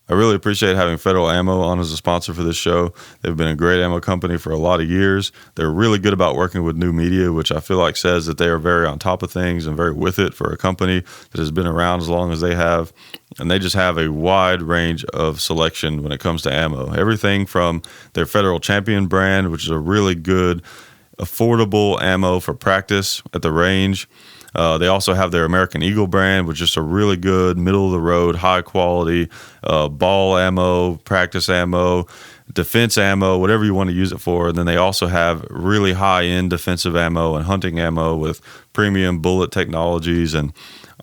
I really appreciate having Federal Ammo on as a sponsor for this show. They've been a great ammo company for a lot of years. They're really good about working with new media, which I feel like says that they are very on top of things and very with it for a company that has been around as long as they have. And they just have a wide range of selection when it comes to ammo. Everything from their Federal Champion brand, which is a really good, affordable ammo for practice at the range. They also have their American Eagle brand, which is a really good, middle-of-the-road, high-quality ball ammo, practice ammo, defense ammo, whatever you want to use it for. And then they also have really high-end defensive ammo and hunting ammo with premium bullet technologies and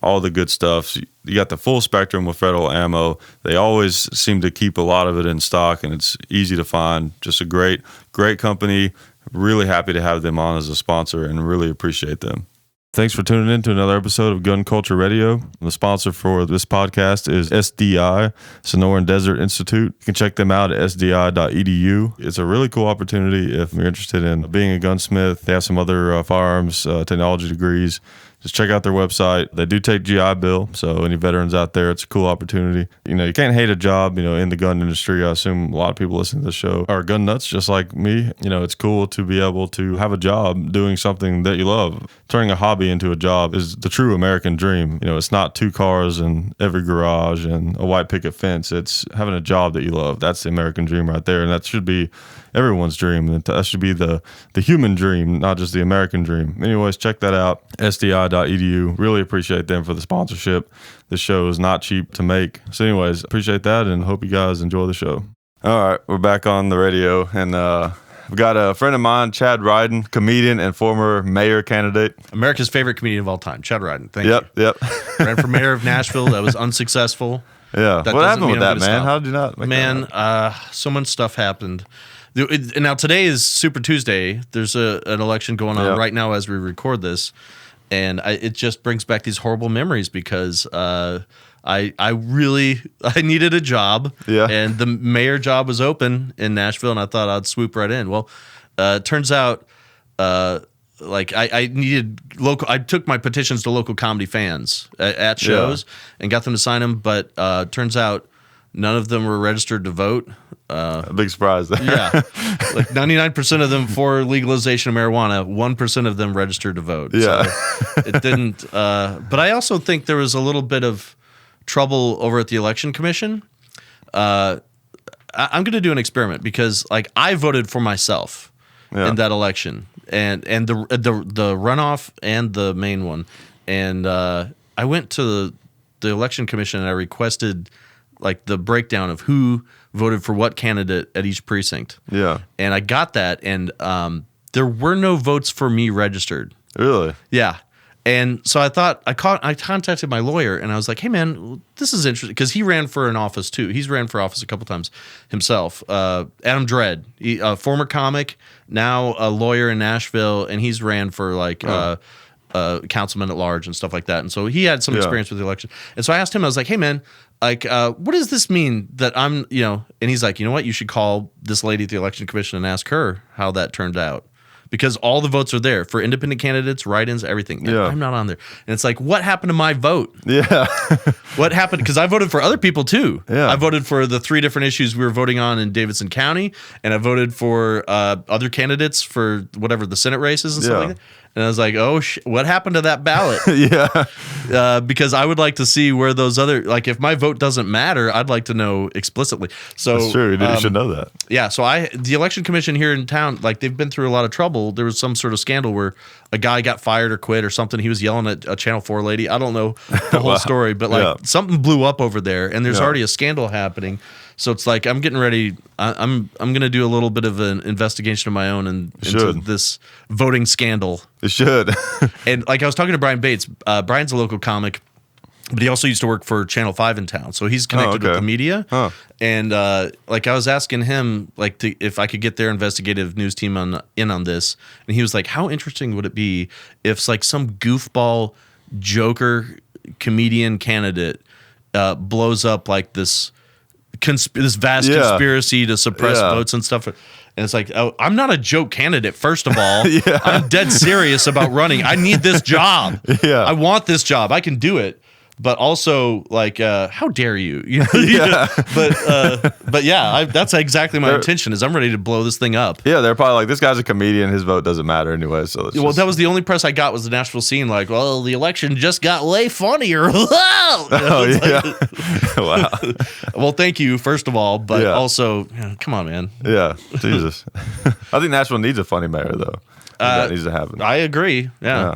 all the good stuff. So you got the full spectrum with Federal Ammo. They always seem to keep a lot of it in stock, and it's easy to find. Just a great company. Really happy to have them on as a sponsor and really appreciate them. Thanks for tuning in to another episode of Gun Culture Radio. The sponsor for this podcast is SDI, Sonoran Desert Institute. You can check them out at sdi.edu. It's a really cool opportunity if you're interested in being a gunsmith. They have some other firearms technology degrees. Just check out their website. They do take GI Bill, so any veterans out there, it's a cool opportunity. You can't hate a job, in the gun industry. I assume a lot of people listening to this show are gun nuts just like me. It's cool to be able to have a job doing something that you love. Turning a hobby into a job is the true American dream. It's not 2 cars in every garage and a white picket fence. It's having a job that you love. That's the American dream right there, and that should be everyone's dream. That should be the human dream, not just the American dream. Anyways, check that out, sdi.edu. Really appreciate them for the sponsorship. This show is not cheap to make. So anyways, appreciate that and hope you guys enjoy the show. All right, we're back on the radio, and we've got a friend of mine, Chad Riden, comedian and former mayor candidate. America's favorite comedian of all time, Chad Riden. Thank you. Yep. Ran for mayor of Nashville. That was unsuccessful. Yeah. What happened with that, man? How did you not make that happen? So much stuff happened. Now, today is Super Tuesday. There's an election going on right now as we record this. And it just brings back these horrible memories because I needed a job. Yeah. And the mayor job was open in Nashville, and I thought I'd swoop right in. Well, it turns out I needed local. I took my petitions to local comedy fans at shows and got them to sign them, but turns out none of them were registered to vote. A big surprise there. Yeah. Like 99% of them for legalization of marijuana, 1% of them registered to vote. Yeah. So it didn't. But I also think there was a little bit of trouble over at the Election Commission. I'm going to do an experiment because I voted for myself in that election and the runoff and the main one. And I went to the Election Commission and I requested the breakdown of who voted for what candidate at each precinct. Yeah. And I got that, and there were no votes for me registered. Really? Yeah. And so I thought, I contacted my lawyer, and I was like, hey, man, this is interesting, because he ran for an office, too. He's ran for office a couple times himself. Adam Dredd, a former comic, now a lawyer in Nashville, and he's ran for, councilman at large and stuff like that. And so he had some experience with the election. And so I asked him, I was like, hey, man, what does this mean that I'm, and he's like, you know what, you should call this lady at the Election Commission and ask her how that turned out. Because all the votes are there for independent candidates, write-ins, everything. Man, I'm not on there. And it's like, what happened to my vote? Yeah. What happened? Because I voted for other people, too. Yeah. I voted for the 3 different issues we were voting on in Davidson County, and I voted for other candidates for whatever, the Senate races and stuff like that. And I was like, oh, what happened to that ballot? Because I would like to see where those other, if my vote doesn't matter, I'd like to know explicitly. So that's true. You should know that. Yeah. So the Election Commission here in town, they've been through a lot of trouble. There was some sort of scandal where a guy got fired or quit or something. He was yelling at a Channel 4 lady. I don't know the whole story, but something blew up over there, and there's already a scandal happening. So it's I'm getting ready. I'm going to do a little bit of an investigation of my own into this voting scandal. It should. And I was talking to Brian Bates. Brian's a local comic, but he also used to work for Channel 5 in town. So he's connected with the media. Huh. And I was asking him if I could get their investigative news team in on this. And he was like, how interesting would it be if some goofball joker comedian candidate blows up this vast conspiracy to suppress votes and stuff. And it's I'm not a joke candidate, first of all. I'm dead serious about running. I need this job. I want this job. I can do it. but also like, how dare you? Yeah. But yeah, that's exactly my intention. Is I'm ready to blow this thing up. Yeah, they're probably like, this guy's a comedian. His vote doesn't matter anyway. So That was the only press I got was the Nashville scene. Like, well, the election just got way funnier. Oh yeah. Wow. Well, thank you first of all, but also, come on, man. Yeah, Jesus. I think Nashville needs a funny mayor though. That needs to happen. I agree. Yeah.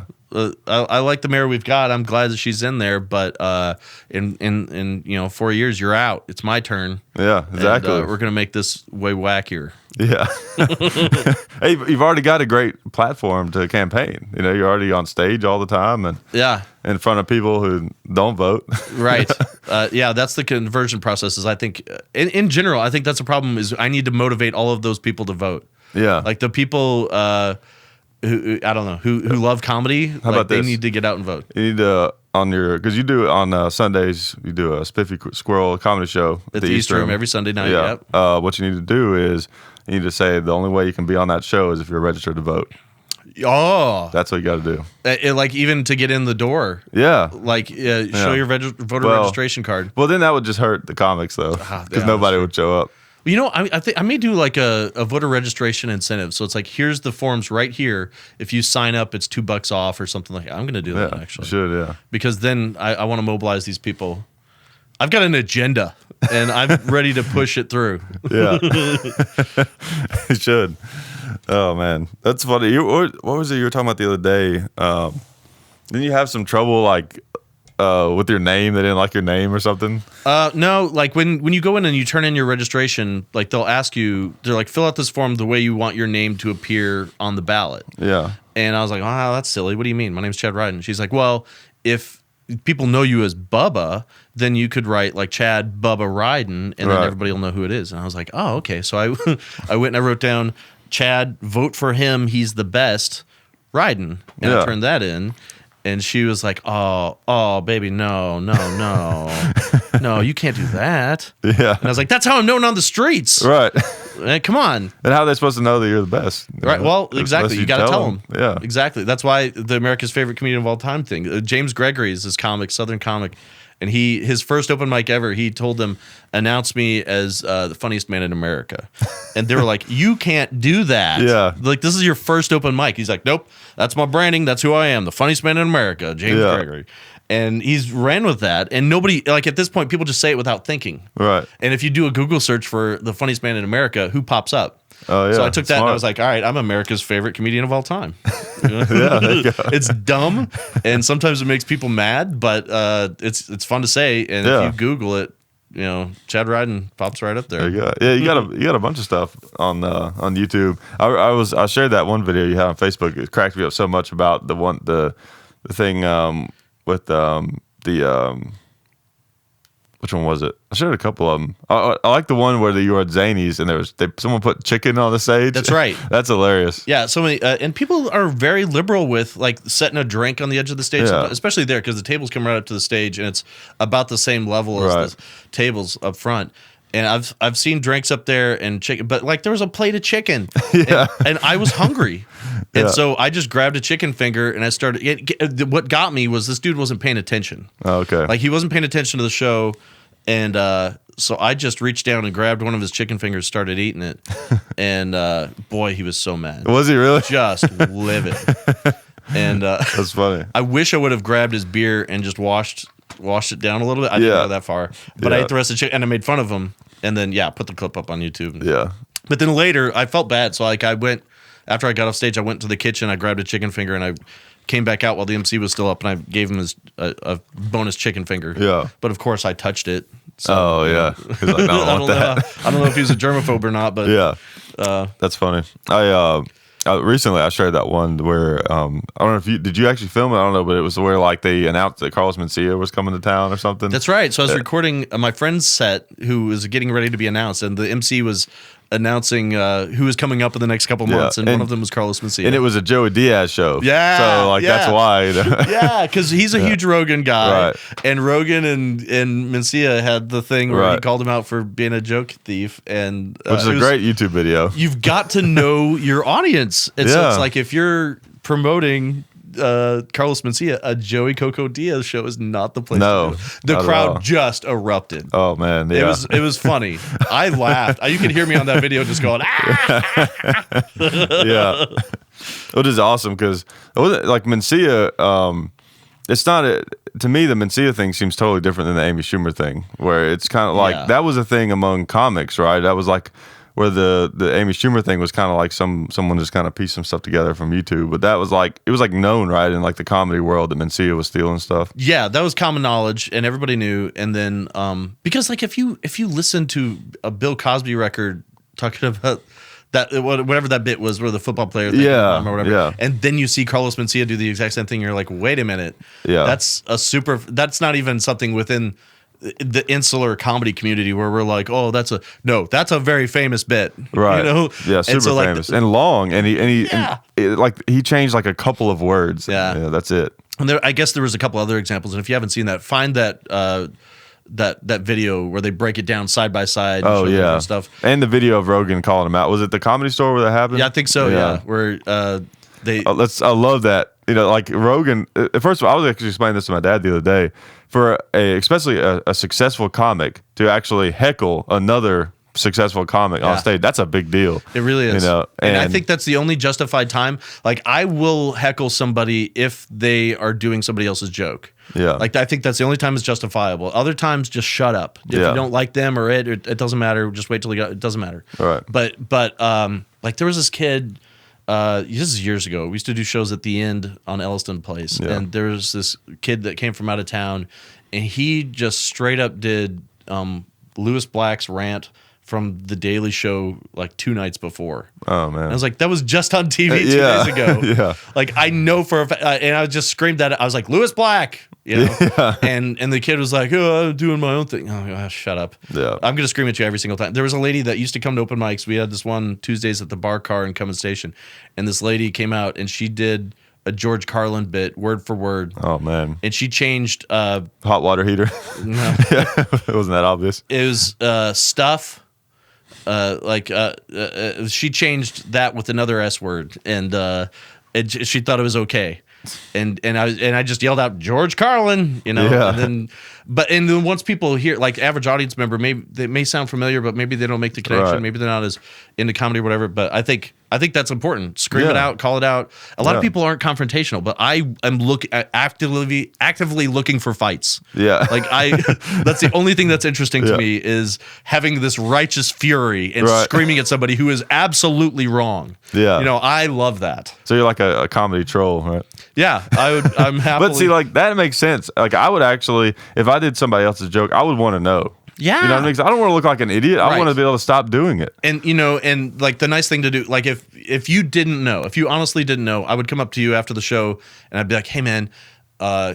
I like the mayor we've got. I'm glad that she's in there, but in 4 years you're out. It's my turn. Yeah, exactly. And, we're gonna make this way wackier. Yeah. Hey, you've already got a great platform to campaign. You're already on stage all the time and in front of people who don't vote. Right. That's the conversion process. Is I think in general, I think that's a problem. Is I need to motivate all of those people to vote. Yeah. Like the people. Who I don't know who love comedy. How about they this? need to get out and vote. You need to because you do it on Sundays. You do a Spiffy Squirrel comedy show at the East Room every Sunday night. Yeah. Yep. What you need to do is you need to say the only way you can be on that show is if you're registered to vote. Oh, that's what you got to do. Like even to get in the door. Yeah. Like show your voter registration card. Well, then that would just hurt the comics though, because nobody would show up. I think I may do like a voter registration incentive. So it's like, here's the forms right here. If you sign up, it's $2 off or something like that. I'm going to do that actually. Should, yeah. Because then I want to mobilize these people. I've got an agenda and I'm ready to push it through. Yeah. You should. Oh man, that's funny. What was it you were talking about the other day? Didn't you have some trouble like with your name? They didn't like your name or something? No, like when you go in and you turn in your registration, like they'll ask you, they're like, fill out this form the way you want your name to appear on the ballot. Yeah. And I was like, oh, that's silly. What do you mean? My name's Chad Riden. She's like, well, if people know you as Bubba, then you could write like Chad Bubba Riden, and then everybody will know who it is. And I was like, oh, okay. So I went and I wrote down, Chad, vote for him. He's the best. Riden. And I turned that in. And she was like, oh, baby, no, no, you can't do that. Yeah. And I was like, that's how I'm known on the streets. Right. Come on. And how are they supposed to know that you're the best? Right. Well, exactly. You got to tell them. Yeah. Exactly. That's why the America's Favorite Comedian of All Time thing. James Gregory is this comic, Southern comic. And his first open mic ever, he told them, announce me as the funniest man in America. And they were like, you can't do that. Yeah. Like, this is your first open mic. He's like, nope, that's my branding. That's who I am. The funniest man in America, James Gregory. And he's ran with that. And nobody, like at this point, people just say it without thinking. Right. And if you do a Google search for the funniest man in America, who pops up? Oh, yeah. So I took that and I was like, all right, I'm America's favorite comedian of all time. It's dumb, and sometimes it makes people mad, but it's fun to say. And if you Google it, Chad Riden pops right up there. There you go. Yeah, you got a bunch of stuff on YouTube. I shared that one video you had on Facebook. It cracked me up so much about the thing with the which one was it? I shared a couple of them. I like the one where you were at Zany's and someone put chicken on the stage. That's right. That's hilarious. Yeah, so many, and people are very liberal with like setting a drink on the edge of the stage, especially there because the tables come right up to the stage and it's about the same level as the tables up front. And I've seen drinks up there and chicken, but like there was a plate of chicken, and I was hungry, and so I just grabbed a chicken finger and I started. What got me was this dude wasn't paying attention. Oh, okay, like he wasn't paying attention to the show, and so I just reached down and grabbed one of his chicken fingers, started eating it, and boy, he was so mad. Was he really? Just livid. And that's funny. I wish I would have grabbed his beer and just washed it down a little bit. I didn't go that far, but I ate the rest of the chicken and I made fun of him. And then put the clip up on YouTube. Yeah. But then later I felt bad, so like I went after I got off stage. I went to the kitchen. I grabbed a chicken finger and I came back out while the MC was still up, and I gave him a bonus chicken finger. Yeah. But of course I touched it. So, oh yeah. He's like, no, I don't want that. I don't know if he was a germaphobe or not, but that's funny. Recently I shared that one where I don't know if did you actually film it? I don't know, but it was where like they announced that Carlos Mencia was coming to town or something. That's right. So I was recording my friend's set who was getting ready to be announced, and the MC was announcing who was coming up in the next couple months, and one of them was Carlos Mencia. And it was a Joey Diaz show. Yeah. So like that's why. Yeah, because he's a huge Rogan guy. Right. And Rogan and Mencia had the thing where he called him out for being a joke thief, and which is a great YouTube video. You've got to know your audience. And so it's like if you're promoting Carlos Mencia, a Joey Coco Diaz show is not the place No, to do it. The not at all. crowd just erupted. Oh man, yeah. It was funny. I laughed. You could hear me on that video just going, ah! Yeah, which is awesome because like Mencia. It's not to me. The Mencia thing seems totally different than the Amy Schumer thing, where it's kind of like that was a thing among comics, right? That was like where the Amy Schumer thing was kind of like someone just kind of pieced some stuff together from YouTube, but that was like it was like known, right, in like the comedy world that Mencia was stealing stuff. Yeah, that was common knowledge, and everybody knew. And then because like if you listen to a Bill Cosby record talking about that whatever that bit was, where the football player thing or whatever, and then you see Carlos Mencia do the exact same thing, you're like, wait a minute, that's not even something within the insular comedy community where we're like, oh, that's a very famous bit, right? You know? Yeah, super famous and long, and he he changed like a couple of words. Yeah, that's it. And I guess there was a couple other examples, and if you haven't seen that, find that. That video where they break it down side by side. Oh yeah, and stuff. And the video of Rogan calling him out. Was it the Comedy Store where that happened? Yeah, I think so. Yeah, where they. I love that. You know, like Rogan. First of all, I was actually explaining this to my dad the other day. For especially a successful comic to actually heckle another successful comic on stage, that's a big deal. It really is. You know, and I think that's the only justified time. Like, I will heckle somebody if they are doing somebody else's joke. Yeah. Like, I think that's the only time it's justifiable. Other times, just shut up. If you don't like them or it doesn't matter. Just wait till it doesn't matter. Right. But like there was this kid. This is years ago. We used to do shows at the End on Elliston Place, and there was this kid that came from out of town, and he just straight up did Lewis Black's rant from The Daily Show like 2 nights before. Oh man! I was like, that was just on TV 2 days ago. Yeah. Like, I know for a fact, and I just screamed that. I was like, Lewis Black, you know. Yeah. And the kid was like, oh, I'm doing my own thing. Oh, gosh, shut up. Yeah. I'm gonna scream at you every single time. There was a lady that used to come to open mics. We had this one Tuesdays at the Bar Car in Cummins Station, and this lady came out and she did a George Carlin bit word for word. Oh man! And she changed hot water heater. No. It wasn't that obvious. It was stuff. She changed that with another S word, and she thought it was okay, and I just yelled out George Carlin, you know, and then once people hear, like average audience member, maybe they may sound familiar, but maybe they don't make the connection, maybe they're not as into comedy or whatever. But I think that's important. Scream it out, call it out. A lot of people aren't confrontational, but I am actively looking for fights. Yeah. Like that's the only thing that's interesting to me is having this righteous fury and screaming at somebody who is absolutely wrong. Yeah. You know, I love that. So you're like a comedy troll, right? Yeah. I'm happy. But see, like that makes sense. Like I would actually, if I did somebody else's joke, I would want to know. Yeah. You know what I mean? 'Cause I don't want to look like an idiot. I want to be able to stop doing it. And, you know, and like the nice thing to do, like if you didn't know, if you honestly didn't know, I would come up to you after the show and I'd be like, hey man,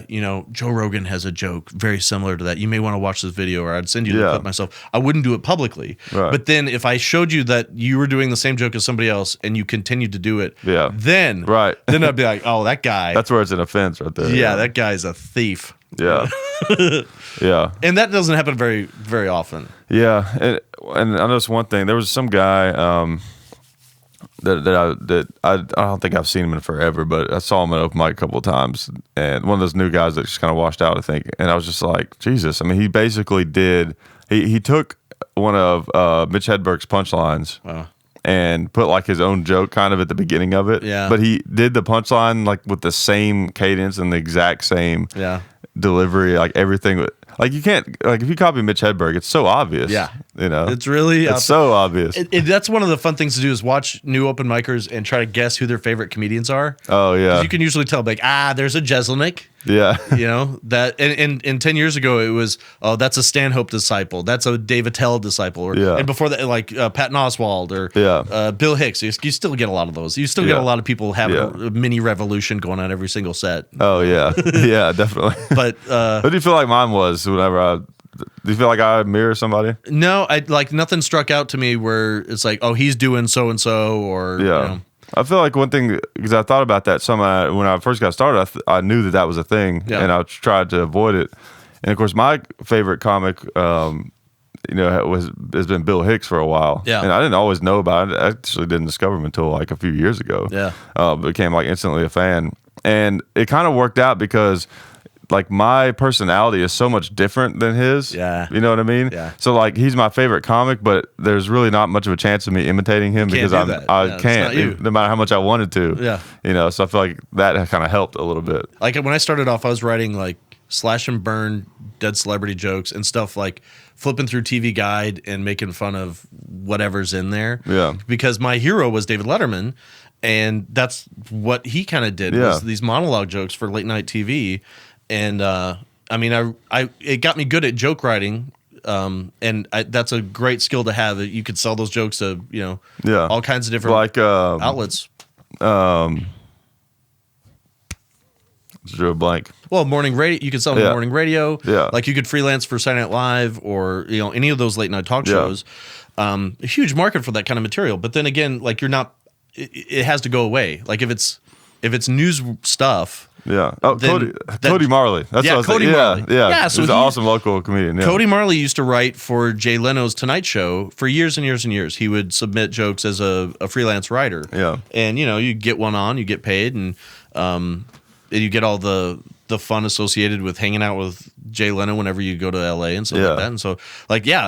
you know, Joe Rogan has a joke very similar to that. You may want to watch this video, or I'd send you the clip myself. I wouldn't do it publicly. Right. But then if I showed you that you were doing the same joke as somebody else and you continued to do it, then I'd be like, oh, that guy. That's where it's an offense right there. Yeah, that guy's a thief. Yeah. Yeah. And that doesn't happen very, very often. Yeah. And I noticed one thing. There was some guy that I don't think I've seen him in forever, but I saw him at open mic a couple of times, and one of those new guys that just kind of washed out, I think. And I was just like, Jesus. I mean, he basically he took one of Mitch Hedberg's punchlines. Wow. And put like his own joke kind of at the beginning of it. Yeah. But he did the punchline like with the same cadence and the exact same delivery, like everything. Like you can't, like if you copy Mitch Hedberg, it's so obvious. Yeah. You know? It's so obvious. That's one of the fun things to do is watch new open micers and try to guess who their favorite comedians are. Oh yeah. You can usually tell like, there's a Jeselnik. Yeah. You know, that and 10 years ago it was, oh, that's a Stanhope disciple. That's a Dave Attell disciple. Or, and before that, like Patton Oswalt or Bill Hicks. You still get a lot of those. You still get a lot of people having a mini revolution going on every single set. Oh yeah. Yeah, definitely. But what do you feel like mine was whenever do you feel like I mirror somebody? No, I like nothing struck out to me where it's like, oh, he's doing so and so, or you know. I feel like one thing, because I thought about that when I first got started, I knew that was a thing, and I tried to avoid it. And of course, my favorite comic has been Bill Hicks for a while. Yeah. And I didn't always know about it. I actually didn't discover him until like a few years ago. Yeah. Became like instantly a fan. And it kind of worked out because like my personality is so much different than his. Yeah. You know what I mean? Yeah. So like he's my favorite comic, but there's really not much of a chance of me imitating him because I can't, no matter how much I wanted to. Yeah. So I feel like that kind of helped a little bit. Like when I started off, I was writing like slash and burn dead celebrity jokes and stuff, like flipping through TV Guide and making fun of whatever's in there. Yeah. Because my hero was David Letterman, and that's what he kind of did, was these monologue jokes for late night TV. And I mean, it got me good at joke writing, and that's a great skill to have. You could sell those jokes to all kinds of different outlets. Drew a blank. Well, morning radio, you could sell morning radio. Yeah. Like you could freelance for Saturday Night Live or any of those late night talk shows. A huge market for that kind of material. But then again, like it has to go away. Like if it's news stuff. Yeah. Oh, Cody Marley. That's what I was Cody Marley. Yeah. So he's an awesome local comedian. Yeah. Cody Marley used to write for Jay Leno's Tonight Show for years and years and years. He would submit jokes as a freelance writer. Yeah. And you get one on, you get paid, and you get all the fun associated with hanging out with Jay Leno whenever you go to LA and stuff like that. And so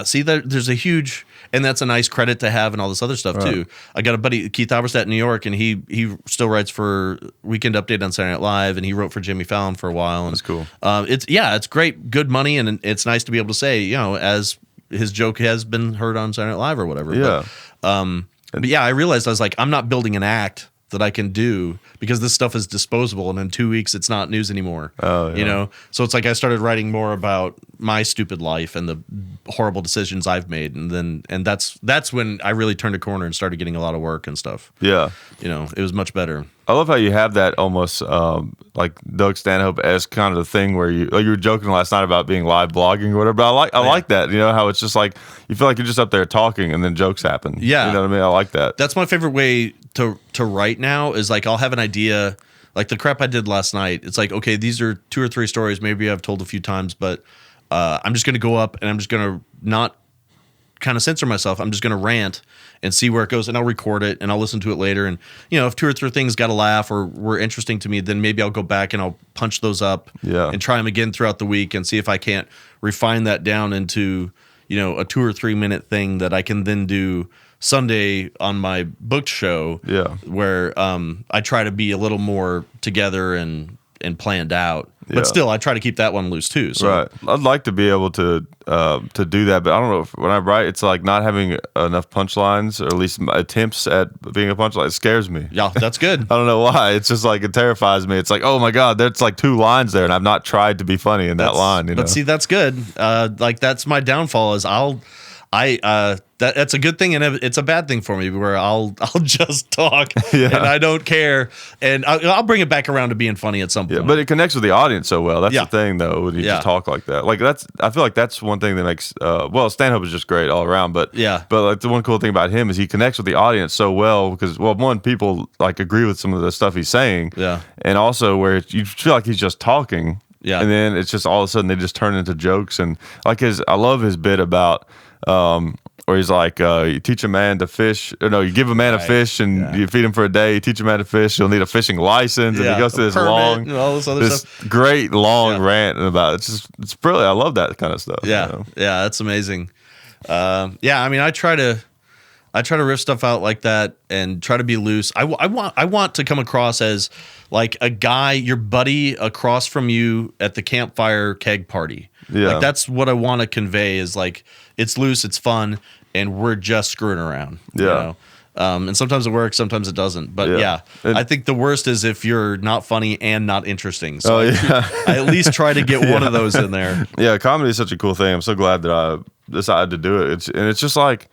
see that there's a huge, and that's a nice credit to have and all this other stuff too. I got a buddy, Keith Alberstadt in New York, and he still writes for Weekend Update on Saturday Night Live, and he wrote for Jimmy Fallon for a while. And that's cool. It's great, good money, and it's nice to be able to say, as his joke has been heard on Saturday Night Live or whatever. Yeah. But I realized I was like, I'm not building an act that I can do because this stuff is disposable, and in 2 weeks it's not news anymore. Oh, yeah. So it's like I started writing more about my stupid life and the horrible decisions I've made, and that's when I really turned a corner and started getting a lot of work and stuff. Yeah. It was much better. I love how you have that almost like Doug Stanhope-esque kind of thing where you were joking last night about being live blogging or whatever, but I like that, how it's just like you feel like you're just up there talking and then jokes happen. Yeah. You know what I mean? I like that. That's my favorite way to write now, is like I'll have an idea, like the crap I did last night. It's like, okay, these are 2 or 3 stories maybe I've told a few times, but I'm just going to go up and I'm just going to not kind of censor myself. I'm just going to rant and see where it goes, and I'll record it and I'll listen to it later. And if 2 or 3 things got a laugh or were interesting to me, then maybe I'll go back and I'll punch those up and try them again throughout the week and see if I can't refine that down into a 2 or 3 minute thing that I can then do Sunday on my booked show. Yeah. Where I try to be a little more together and planned out. But still, I try to keep that one loose too. So. Right. I'd like to be able to do that, but I don't know when I write, it's like not having enough punchlines, or at least attempts at being a punchline. It scares me. Yeah, that's good. I don't know why. It's just like it terrifies me. It's like, oh my god, there's like 2 lines there, and I've not tried to be funny in that line. But see, that's good. Like that's my downfall. Is that's a good thing, and it's a bad thing for me where I'll just talk and I don't care, and I'll bring it back around to being funny at some point. Yeah, but it connects with the audience so well. That's the thing, though, when you just talk like that. Like I feel like that's one thing that makes Stanhope is just great all around. But like the one cool thing about him is he connects with the audience so well because one, people like agree with some of the stuff he's saying, and also where you feel like he's just talking, and then it's just all of a sudden they just turn into jokes. And like I love his bit about. Where he's like, you teach a man to fish, or no, you give a man a fish and you feed him for a day. You teach a man to fish, he'll need a fishing license, and he goes to this long, and all this other stuff. Great long rant about it. It's brilliant. I love that kind of stuff. Yeah, that's amazing. I mean, I try to riff stuff out like that and try to be loose. I want to come across as like a guy, your buddy across from you at the campfire keg party. Yeah. Like that's what I want to convey is like, it's loose, it's fun, and we're just screwing around. Yeah. And sometimes it works, sometimes it doesn't. But I think the worst is if you're not funny and not interesting. So I at least try to get one of those in there. Yeah, comedy is such a cool thing. I'm so glad that I decided to do it. It's just like,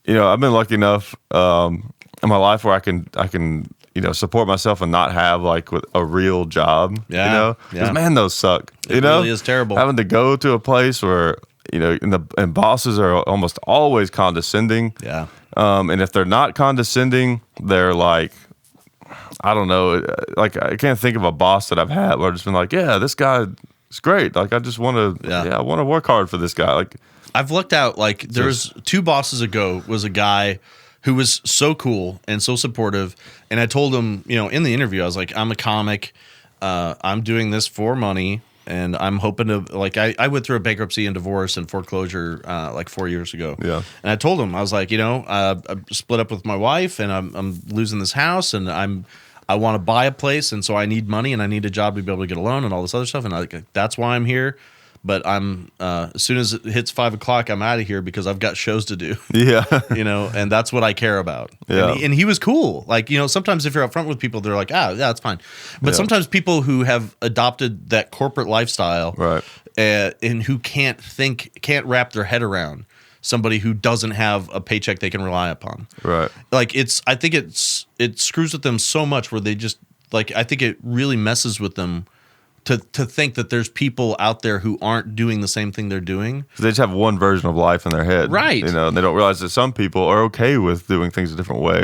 I've been lucky enough in my life where I can support myself and not have like with a real job. Yeah. Because man, those suck. It really is terrible. Having to go to a place where and bosses are almost always condescending. Yeah. And if they're not condescending, they're like, I don't know, like I can't think of a boss that I've had where I've just been like, yeah, this guy is great. Like I just want to, I want to work hard for this guy. Like I've looked out, like, there's 2 bosses ago was a guy who was so cool and so supportive. And I told him, in the interview, I was like, I'm a comic. I'm doing this for money. And I'm hoping to, like, I went through a bankruptcy and divorce and foreclosure like 4 years ago. Yeah. And I told him, I was like, I split up with my wife and I'm losing this house and I want to buy a place. And so I need money and I need a job to be able to get a loan and all this other stuff. And that's why I'm here. But I'm as soon as it hits 5 o'clock, I'm out of here because I've got shows to do. Yeah. And that's what I care about. Yeah. And he was cool. Like, sometimes if you're up front with people, they're like, yeah, that's fine. But sometimes people who have adopted that corporate lifestyle, Right. And who can't wrap their head around somebody who doesn't have a paycheck they can rely upon. Right. Like, I think it screws with them so much where they just, like, I think it really messes with them to think that there's people out there who aren't doing the same thing they're doing. They just have one version of life in their head. Right. And they don't realize that some people are okay with doing things a different way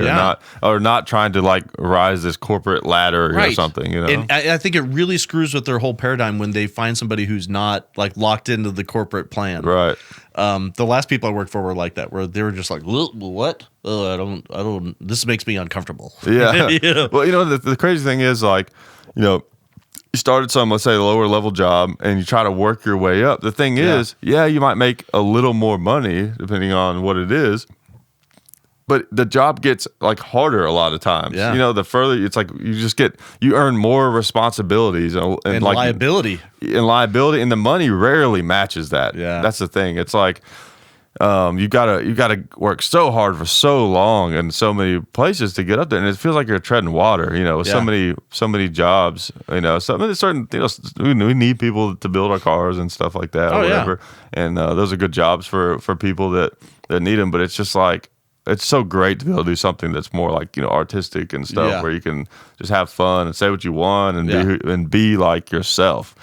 or not trying to, like, rise this corporate ladder or something, And I think it really screws with their whole paradigm when they find somebody who's not, like, locked into the corporate plan. Right. The last people I worked for were like that, where they were just like, what? I don't, this makes me uncomfortable. Yeah. Well, the crazy thing is, like, you started some, let's say, lower level job, and you try to work your way up. The thing is, you might make a little more money depending on what it is, but the job gets, like, harder a lot of times. Yeah. The further it's like you earn more responsibilities and like liability. And liability, and the money rarely matches that. Yeah. That's the thing. It's like you gotta work so hard for so long and so many places to get up there, and it feels like you're treading water. With so many jobs. Certain we need people to build our cars and stuff like that or whatever, and those are good jobs for people that need them. But it's just like, it's so great to be able to do something that's more like artistic and stuff, where you can just have fun and say what you want and be like yourself.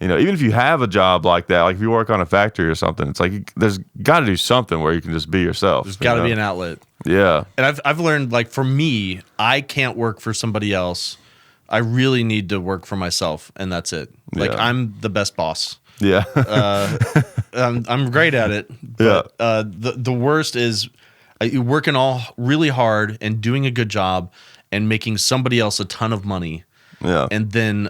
Even if you have a job like that, like if you work on a factory or something, it's like there's got to do something where you can just be yourself. There's got to be an outlet. Yeah. And I've learned, like, for me, I can't work for somebody else. I really need to work for myself, and that's it. Like, I'm the best boss. Yeah. I'm great at it. But, the worst is you're working all really hard and doing a good job and making somebody else a ton of money. Yeah. And then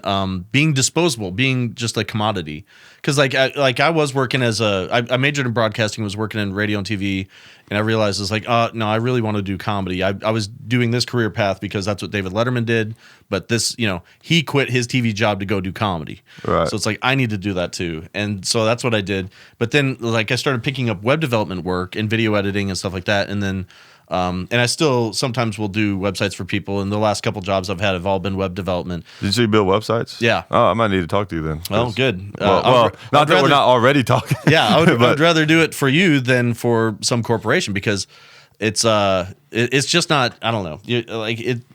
being disposable, being just a commodity. Because I was working I majored in broadcasting, was working in radio and TV, and I realized it's like, no, I really want to do comedy. I was doing this career path because that's what David Letterman did, but this, he quit his TV job to go do comedy. Right. So it's like, I need to do that too. And so that's what I did. But then, like, I started picking up web development work and video editing and stuff like that, and then and I still sometimes will do websites for people. And the last couple jobs I've had have all been web development. Did you build websites? Yeah. Oh, I might need to talk to you then. Oh, good. Not that we're not already talking. Yeah, I'd rather do it for you than for some corporation, because it's just not, I don't know.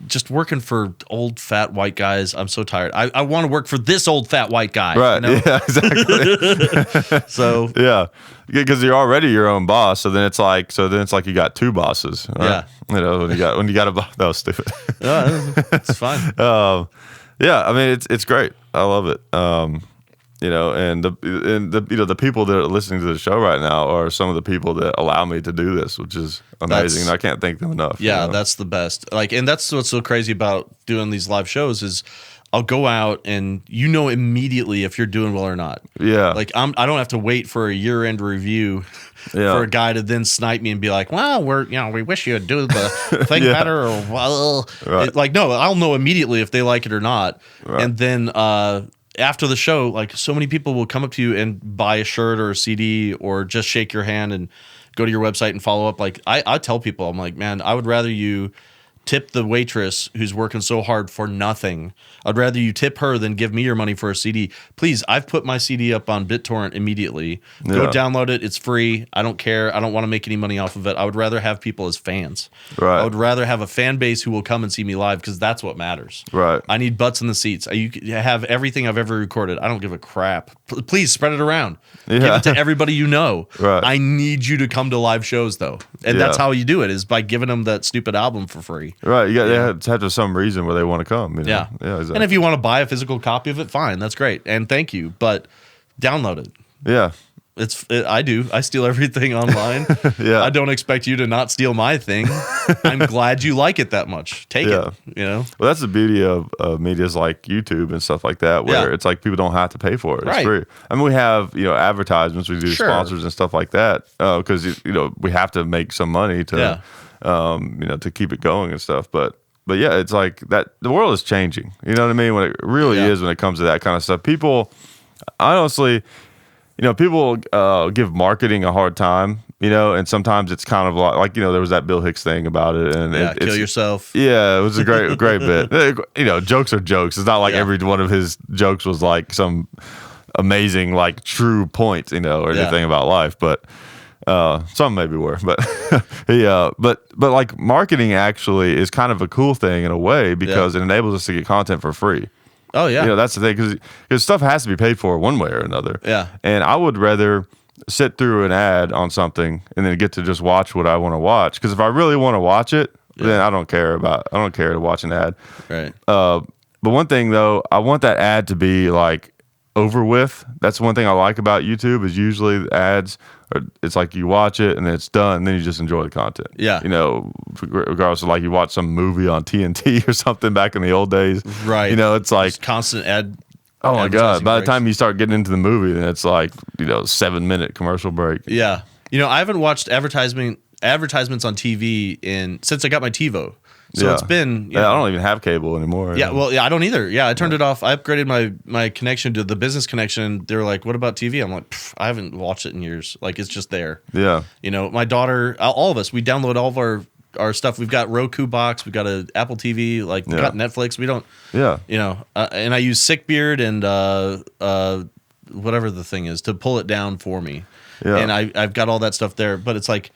Just working for old fat white guys. I'm so tired. I want to work for this old fat white guy. Right. Yeah, exactly. So yeah, because you're already your own boss. So then it's like you got 2 bosses. Right? Yeah. When you got a boss, that was stupid. It's fine. Yeah. I mean, it's great. I love it. And the people that are listening to the show right now are some of the people that allow me to do this, which is amazing. And I can't thank them enough. Yeah, that's the best. Like, and that's what's so crazy about doing these live shows is I'll go out and immediately if you're doing well or not. Yeah. Like, I don't have to wait for a year-end review for a guy to then snipe me and be like, well, we wish you'd do the thing better, or well, right. No, I'll know immediately if they like it or not. Right. And then after the show, like, so many people will come up to you and buy a shirt or a CD or just shake your hand and go to your website and follow up. Like, I tell people, I'm like, man, I would rather you tip the waitress who's working so hard for nothing. I'd rather you tip her than give me your money for a CD. Please, I've put my CD up on BitTorrent immediately. Go download it. It's free. I don't care. I don't want to make any money off of it. I would rather have people as fans. Right. I would rather have a fan base who will come and see me live, because that's what matters. Right. I need butts in the seats. You have everything I've ever recorded. I don't give a crap. Please spread it around. Yeah. Give it to everybody you know. Right. I need you to come to live shows, though. And that's how you do it, is by giving them that stupid album for free. Right. They have to have some reason where they want to come. Yeah. Yeah, exactly. And if you want to buy a physical copy of it, fine. That's great. And thank you. But download it. Yeah. I do. I steal everything online. Yeah. I don't expect you to not steal my thing. I'm glad you like it that much. Take it. Well, that's the beauty of medias like YouTube and stuff like that, where it's like people don't have to pay for it. It's free. I mean, we have advertisements, we do sponsors and stuff like that because we have to make some money to to keep it going and stuff. But yeah, it's like that. The world is changing. You know what I mean? When it really is, when it comes to that kind of stuff, people honestly. People give marketing a hard time, and sometimes it's kind of like there was that Bill Hicks thing about it. And kill yourself. Yeah, it was a great bit. Jokes are jokes. It's not like every one of his jokes was like some amazing, like true point, or anything about life. But some maybe were. But but like marketing actually is kind of a cool thing in a way because it enables us to get content for free. Oh, yeah. That's the thing, because stuff has to be paid for one way or another. Yeah. And I would rather sit through an ad on something and then get to just watch what I want to watch. Because if I really want to watch it, then I don't care to watch an ad. Right. But one thing, though, I want that ad to be like over with. That's one thing I like about YouTube is usually the ads, it's like you watch it and then it's done and then you just enjoy the content. Yeah. Regardless of like you watch some movie on TNT or something back in the old days. Right. It's like just constant ad. Oh my God. By the time you start getting into the movie, then it's like, 7-minute commercial break. Yeah. I haven't watched advertisements on TV since I got my TiVo. So it's been. I don't even have cable anymore. Yeah, well, I don't either. Yeah, I turned it off. I upgraded my connection to the business connection. They were like, "What about TV?" I'm like, "I haven't watched it in years. Like, it's just there." Yeah. My daughter, all of us, we download all of our stuff. We've got Roku box. We've got an Apple TV. Like, we've got Netflix. We don't. Yeah. And I use Sickbeard and whatever the thing is to pull it down for me. Yeah. And I've got all that stuff there, but it's like.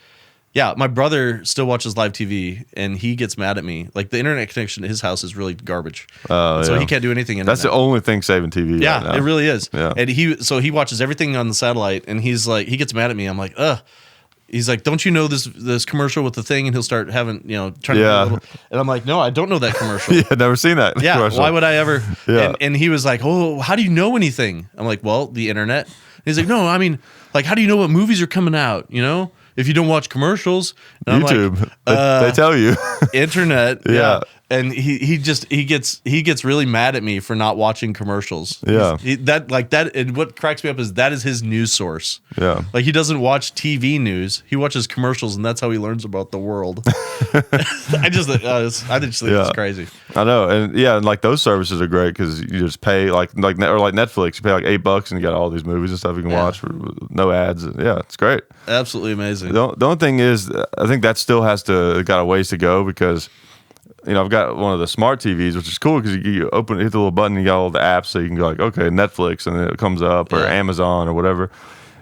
Yeah, my brother still watches live TV, and he gets mad at me. Like, the internet connection to his house is really garbage. So he can't do anything. That's the only thing saving TV. Yeah, right now. It really is. Yeah. And he watches everything on the satellite, and he's like, he gets mad at me. I'm like, ugh. He's like, don't you know this commercial with the thing? And he'll start having, trying to do a little. And I'm like, no, I don't know that commercial. Yeah, never seen that. Yeah, commercial. Why would I ever? Yeah. And he was like, oh, how do you know anything? I'm like, well, the internet. And he's like, no, I mean, like, how do you know what movies are coming out? If you don't watch commercials, and YouTube, they tell you. Internet, yeah. And he gets really mad at me for not watching commercials. Yeah, that. And what cracks me up is that is his news source. Yeah, like he doesn't watch TV news; he watches commercials, and that's how he learns about the world. I just think it's crazy. I know, and like those services are great because you just pay like Netflix, you pay like $8 and you got all these movies and stuff you can watch for no ads. Yeah, it's great. Absolutely amazing. The only thing is, I think that still got a ways to go because. I've got one of the smart TVs, which is cool because you hit the little button, you got all the apps, so you can go like, okay, Netflix, and then it comes up, or Amazon, or whatever.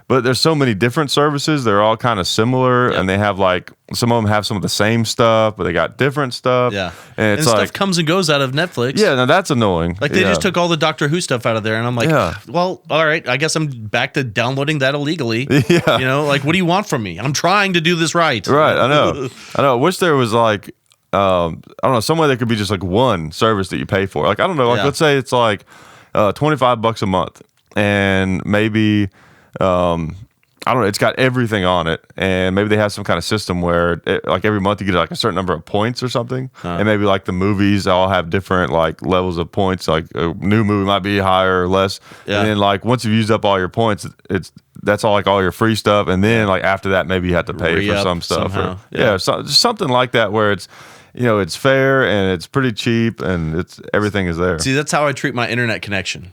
But there's so many different services; they're all kind of similar, and they have like some of them have some of the same stuff, but they got different stuff. Yeah, and it's stuff comes and goes out of Netflix. Yeah, now that's annoying. Like they just took all the Doctor Who stuff out of there, and I'm like, well, all right, I guess I'm back to downloading that illegally. Yeah, like what do you want from me? I'm trying to do this right. Right, I know. I wish there was like. I don't know, somewhere there could be just like one service that you pay for. Like, I don't know, like let's say it's like $25 a month and maybe I don't know, it's got everything on it, and maybe they have some kind of system where like every month you get like a certain number of points or something, and maybe like the movies all have different like levels of points. Like a new movie might be higher or less, and then like once you've used up all your points, that's all your free stuff, and then like after that maybe you have to pay for some stuff or something like that where it's. It's fair and it's pretty cheap and everything is there. See, that's how I treat my internet connection.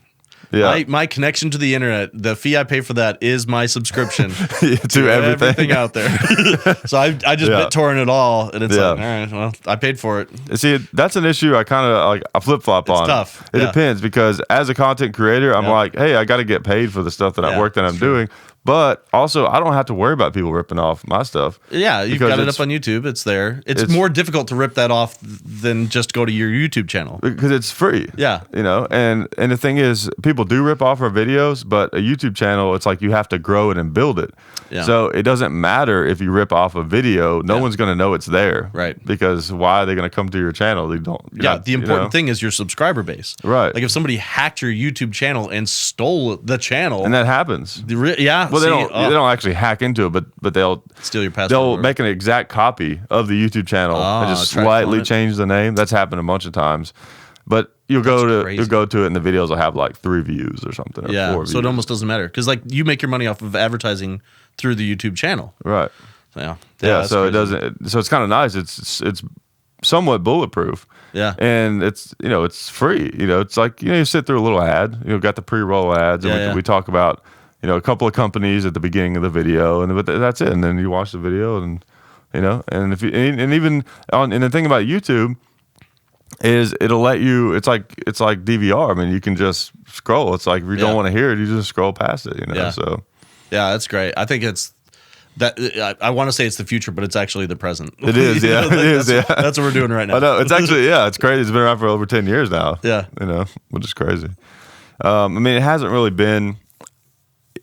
Yeah. My connection to the internet, the fee I pay for that is my subscription to everything out there. So I just BitTorrent it all, and it's like, all right, well, I paid for it. See, that's an issue I kind of like I flip flop on. It's tough. It depends because as a content creator, I'm like, hey, I got to get paid for the stuff that I work that I'm doing. But also, I don't have to worry about people ripping off my stuff. Yeah, you've got it up on YouTube. It's there. It's more difficult to rip that off than just go to your YouTube channel. Because it's free. Yeah. And the thing is, people do rip off our videos, but a YouTube channel, it's like you have to grow it and build it. Yeah. So it doesn't matter if you rip off a video. No one's going to know it's there. Right. Because why are they going to come to your channel? They don't. The important thing is your subscriber base. Right. Like if somebody hacked your YouTube channel and stole the channel. And that happens. Well, they don't actually hack into it, but they'll steal your password. They'll make an exact copy of the YouTube channel and just slightly change the name. That's happened a bunch of times. But you'll go to it, and the videos will have like 3 views or something. Or 4 views. So it almost doesn't matter because like you make your money off of advertising through the YouTube channel, right? Yeah. So crazy. It doesn't. So it's kind of nice. It's somewhat bulletproof. Yeah. And it's it's free. It's like you sit through a little ad. Got the pre-roll ads, and we talk about a couple of companies at the beginning of the video, and that's it. And then you watch the video, and and if you, and even and the thing about YouTube is it'll let you. It's like DVR. I mean, you can just scroll. It's like if you don't want to hear it, you just scroll past it. So yeah, that's great. I think it's that. I want to say it's the future, but it's actually the present. It is. Yeah, it is. Yeah, that's what we're doing right now. I know. It's actually it's crazy. It's been around for over 10 years now. Yeah, which is crazy. I mean, it hasn't really been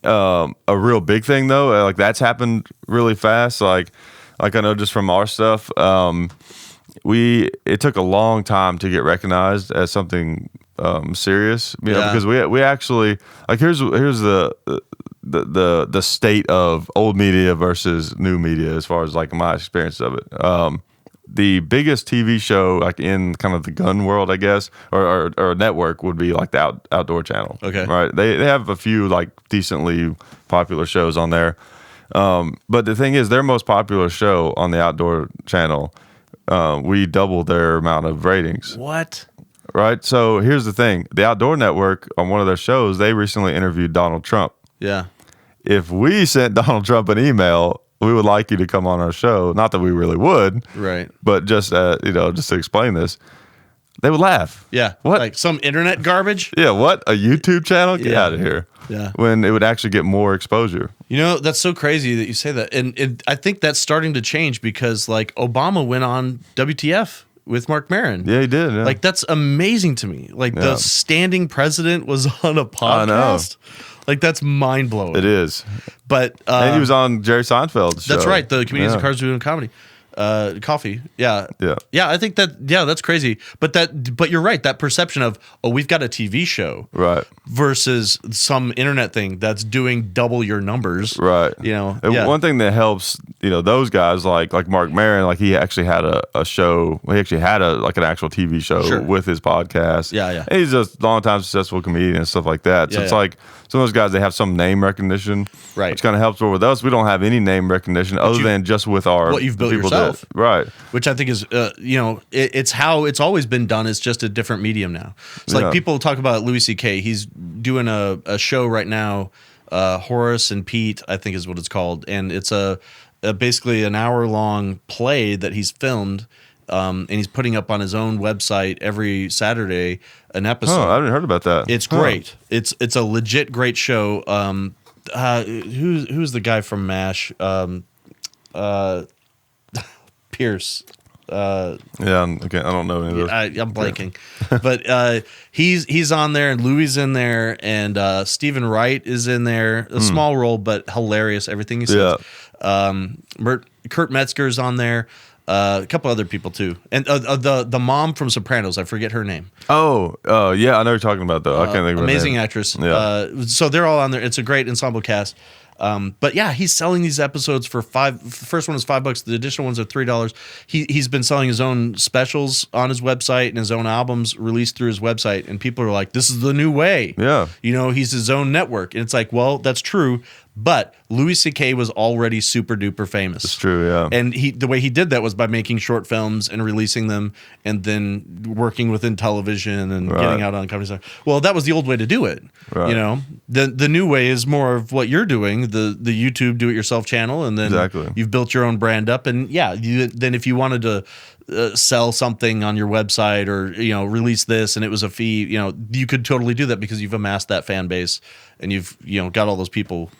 a real big thing though. Like that's happened really fast. Like I know just from our stuff. It took a long time to get recognized as something serious, because we actually like here's the state of old media versus new media as far as like my experience of it. The biggest TV show like in kind of the gun world, I guess, or network would be like the Outdoor Channel. Okay, right? They have a few like decently popular shows on there, but the thing is, their most popular show on the Outdoor Channel. We doubled their amount of ratings. What? Right? So here's the thing. The Outdoor Network, on one of their shows, they recently interviewed Donald Trump. Yeah. If we sent Donald Trump an email, we would like you to come on our show. Not that we really would. Right. But just just to explain this, they would laugh. Yeah. What? Like some internet garbage? Yeah, what? A YouTube channel? Get out of here. Yeah. When it would actually get more exposure. That's so crazy that you say that. And I think that's starting to change because like Obama went on WTF with Mark Maron. Yeah, he did. Yeah. Like that's amazing to me. Like the standing president was on a podcast. I know. Like that's mind blowing. It is. But and he was on Jerry Seinfeld's show. That's right. The Comedians and Cars doing comedy. Coffee. Yeah. I think that's crazy. But you're right. That perception of, we've got a TV show. Right. Versus some internet thing that's doing double your numbers. Right. One thing that helps, those guys like Mark Maron, like he actually had a show. He actually had an actual TV show with his podcast. Yeah. And he's a long-time successful comedian and stuff like that. So it's like some of those guys, they have some name recognition. Right. Which kind of helps. But with us, we don't have any name recognition other than just with what you've built yourself. Right. Which I think is, it's how it's always been done. It's just a different medium now. It's like people talk about Louis C.K. He's doing a show right now, Horace and Pete, I think is what it's called. And it's basically an hour-long play that he's filmed, and he's putting up on his own website every Saturday an episode. Oh, I haven't heard about that. It's great. It's a legit great show. Who's the guy from MASH? Pierce. I don't know any of those. I'm blanking, but he's on there, and Louis in there, and Stephen Wright is in there. A small role, but hilarious. Everything he says. Kurt Metzger's on there. A couple other people too, and the mom from Sopranos. I forget her name. Oh, yeah, I know you're talking about though. I can't think of her amazing name. Actress. Yeah. So they're all on there. It's a great ensemble cast. But yeah, he's selling these episodes for $5. The first one is $5. The additional ones are $3. He's been selling his own specials on his website and his own albums released through his website. And people are like, this is the new way. Yeah. He's his own network. And it's like, well, that's true. But Louis C.K. was already super duper famous. It's true, yeah. And the way he did that was by making short films and releasing them and then working within television and getting out on companies. Well, that was the old way to do it. Right. The new way is more of what you're doing, the YouTube do-it-yourself channel, and then you've built your own brand up. And then if you wanted to sell something on your website or release this and it was a fee, you could totally do that because you've amassed that fan base and you've got all those people.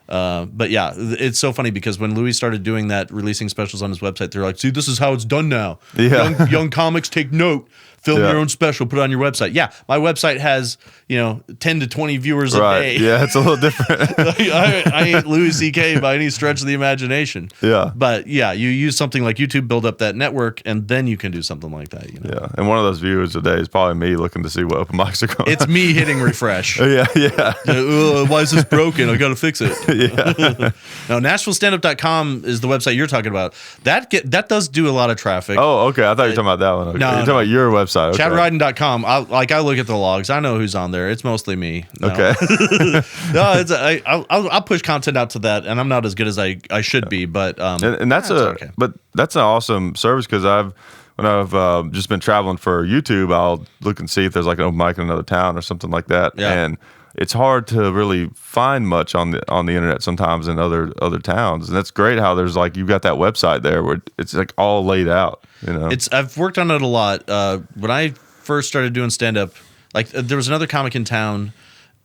But yeah, it's so funny because when Louis started doing that, releasing specials on his website, they're like, see, this is how it's done now. Yeah. Young comics take note. film your own special, put it on your website. Yeah, my website has 10 to 20 viewers a day. Yeah, it's a little different. I ain't Louis C.K. by any stretch of the imagination. Yeah, but yeah, you use something like YouTube, build up that network, and then you can do something like that. Yeah, and one of those viewers a day is probably me looking to see what open mics are going. It's me hitting refresh. Yeah. Why is this broken? I got to fix it. Yeah. Now, NashvilleStandUp.com is the website you're talking about. That does do a lot of traffic. Oh, okay. I thought you were talking about that one. Okay. No, You're talking about your website. Okay. ChadRiden.com. I look at the logs. I know who's on there. It's mostly me. No. Okay. No, I'll push content out to that, and I'm not as good as I should be, but that's okay. But that's an awesome service because when I've just been traveling for YouTube, I'll look and see if there's like an open mic in another town or something like that, and it's hard to really find much on the internet sometimes in other towns, and that's great how there's like you've got that website there where it's like all laid out. I've worked on it a lot. When I first started doing stand up, like there was another comic in town,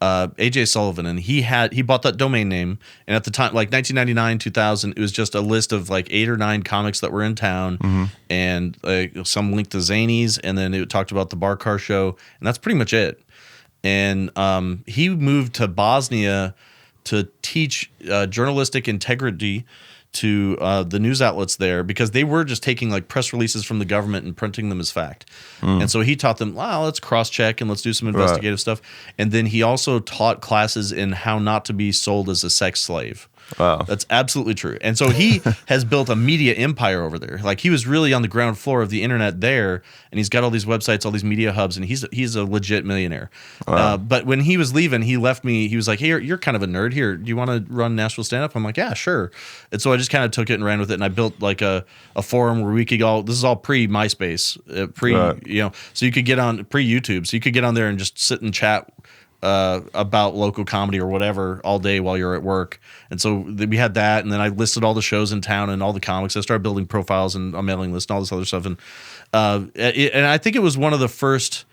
AJ Sullivan, and he bought that domain name, and at the time, like 1999, 2000, it was just a list of like 8 or 9 comics that were in town, and some linked to Zanies, and then it talked about the Bar Car Show, and that's pretty much it. And he moved to Bosnia to teach journalistic integrity to the news outlets there because they were just taking like press releases from the government and printing them as fact. And so he taught them, wow, let's cross-check and let's do some investigative stuff. And then he also taught classes in how not to be sold as a sex slave. Wow. That's absolutely true. And so he has built a media empire over there. Like he was really on the ground floor of the internet there, and he's got all these websites, all these media hubs, and he's a legit millionaire. Wow. But when he was leaving, he left me. He was like, "Hey, you're kind of a nerd here. Do you want to run Nashville Stand Up?" I'm like, "Yeah, sure." And so I just kind of took it and ran with it, and I built like a forum where we could all. This is all pre MySpace, so you could get on pre YouTube, so you could get on there and just sit and chat about local comedy or whatever all day while you're at work. And so we had that, and then I listed all the shows in town and all the comics. I started building profiles and a mailing list and all this other stuff. And I think it was one of the first,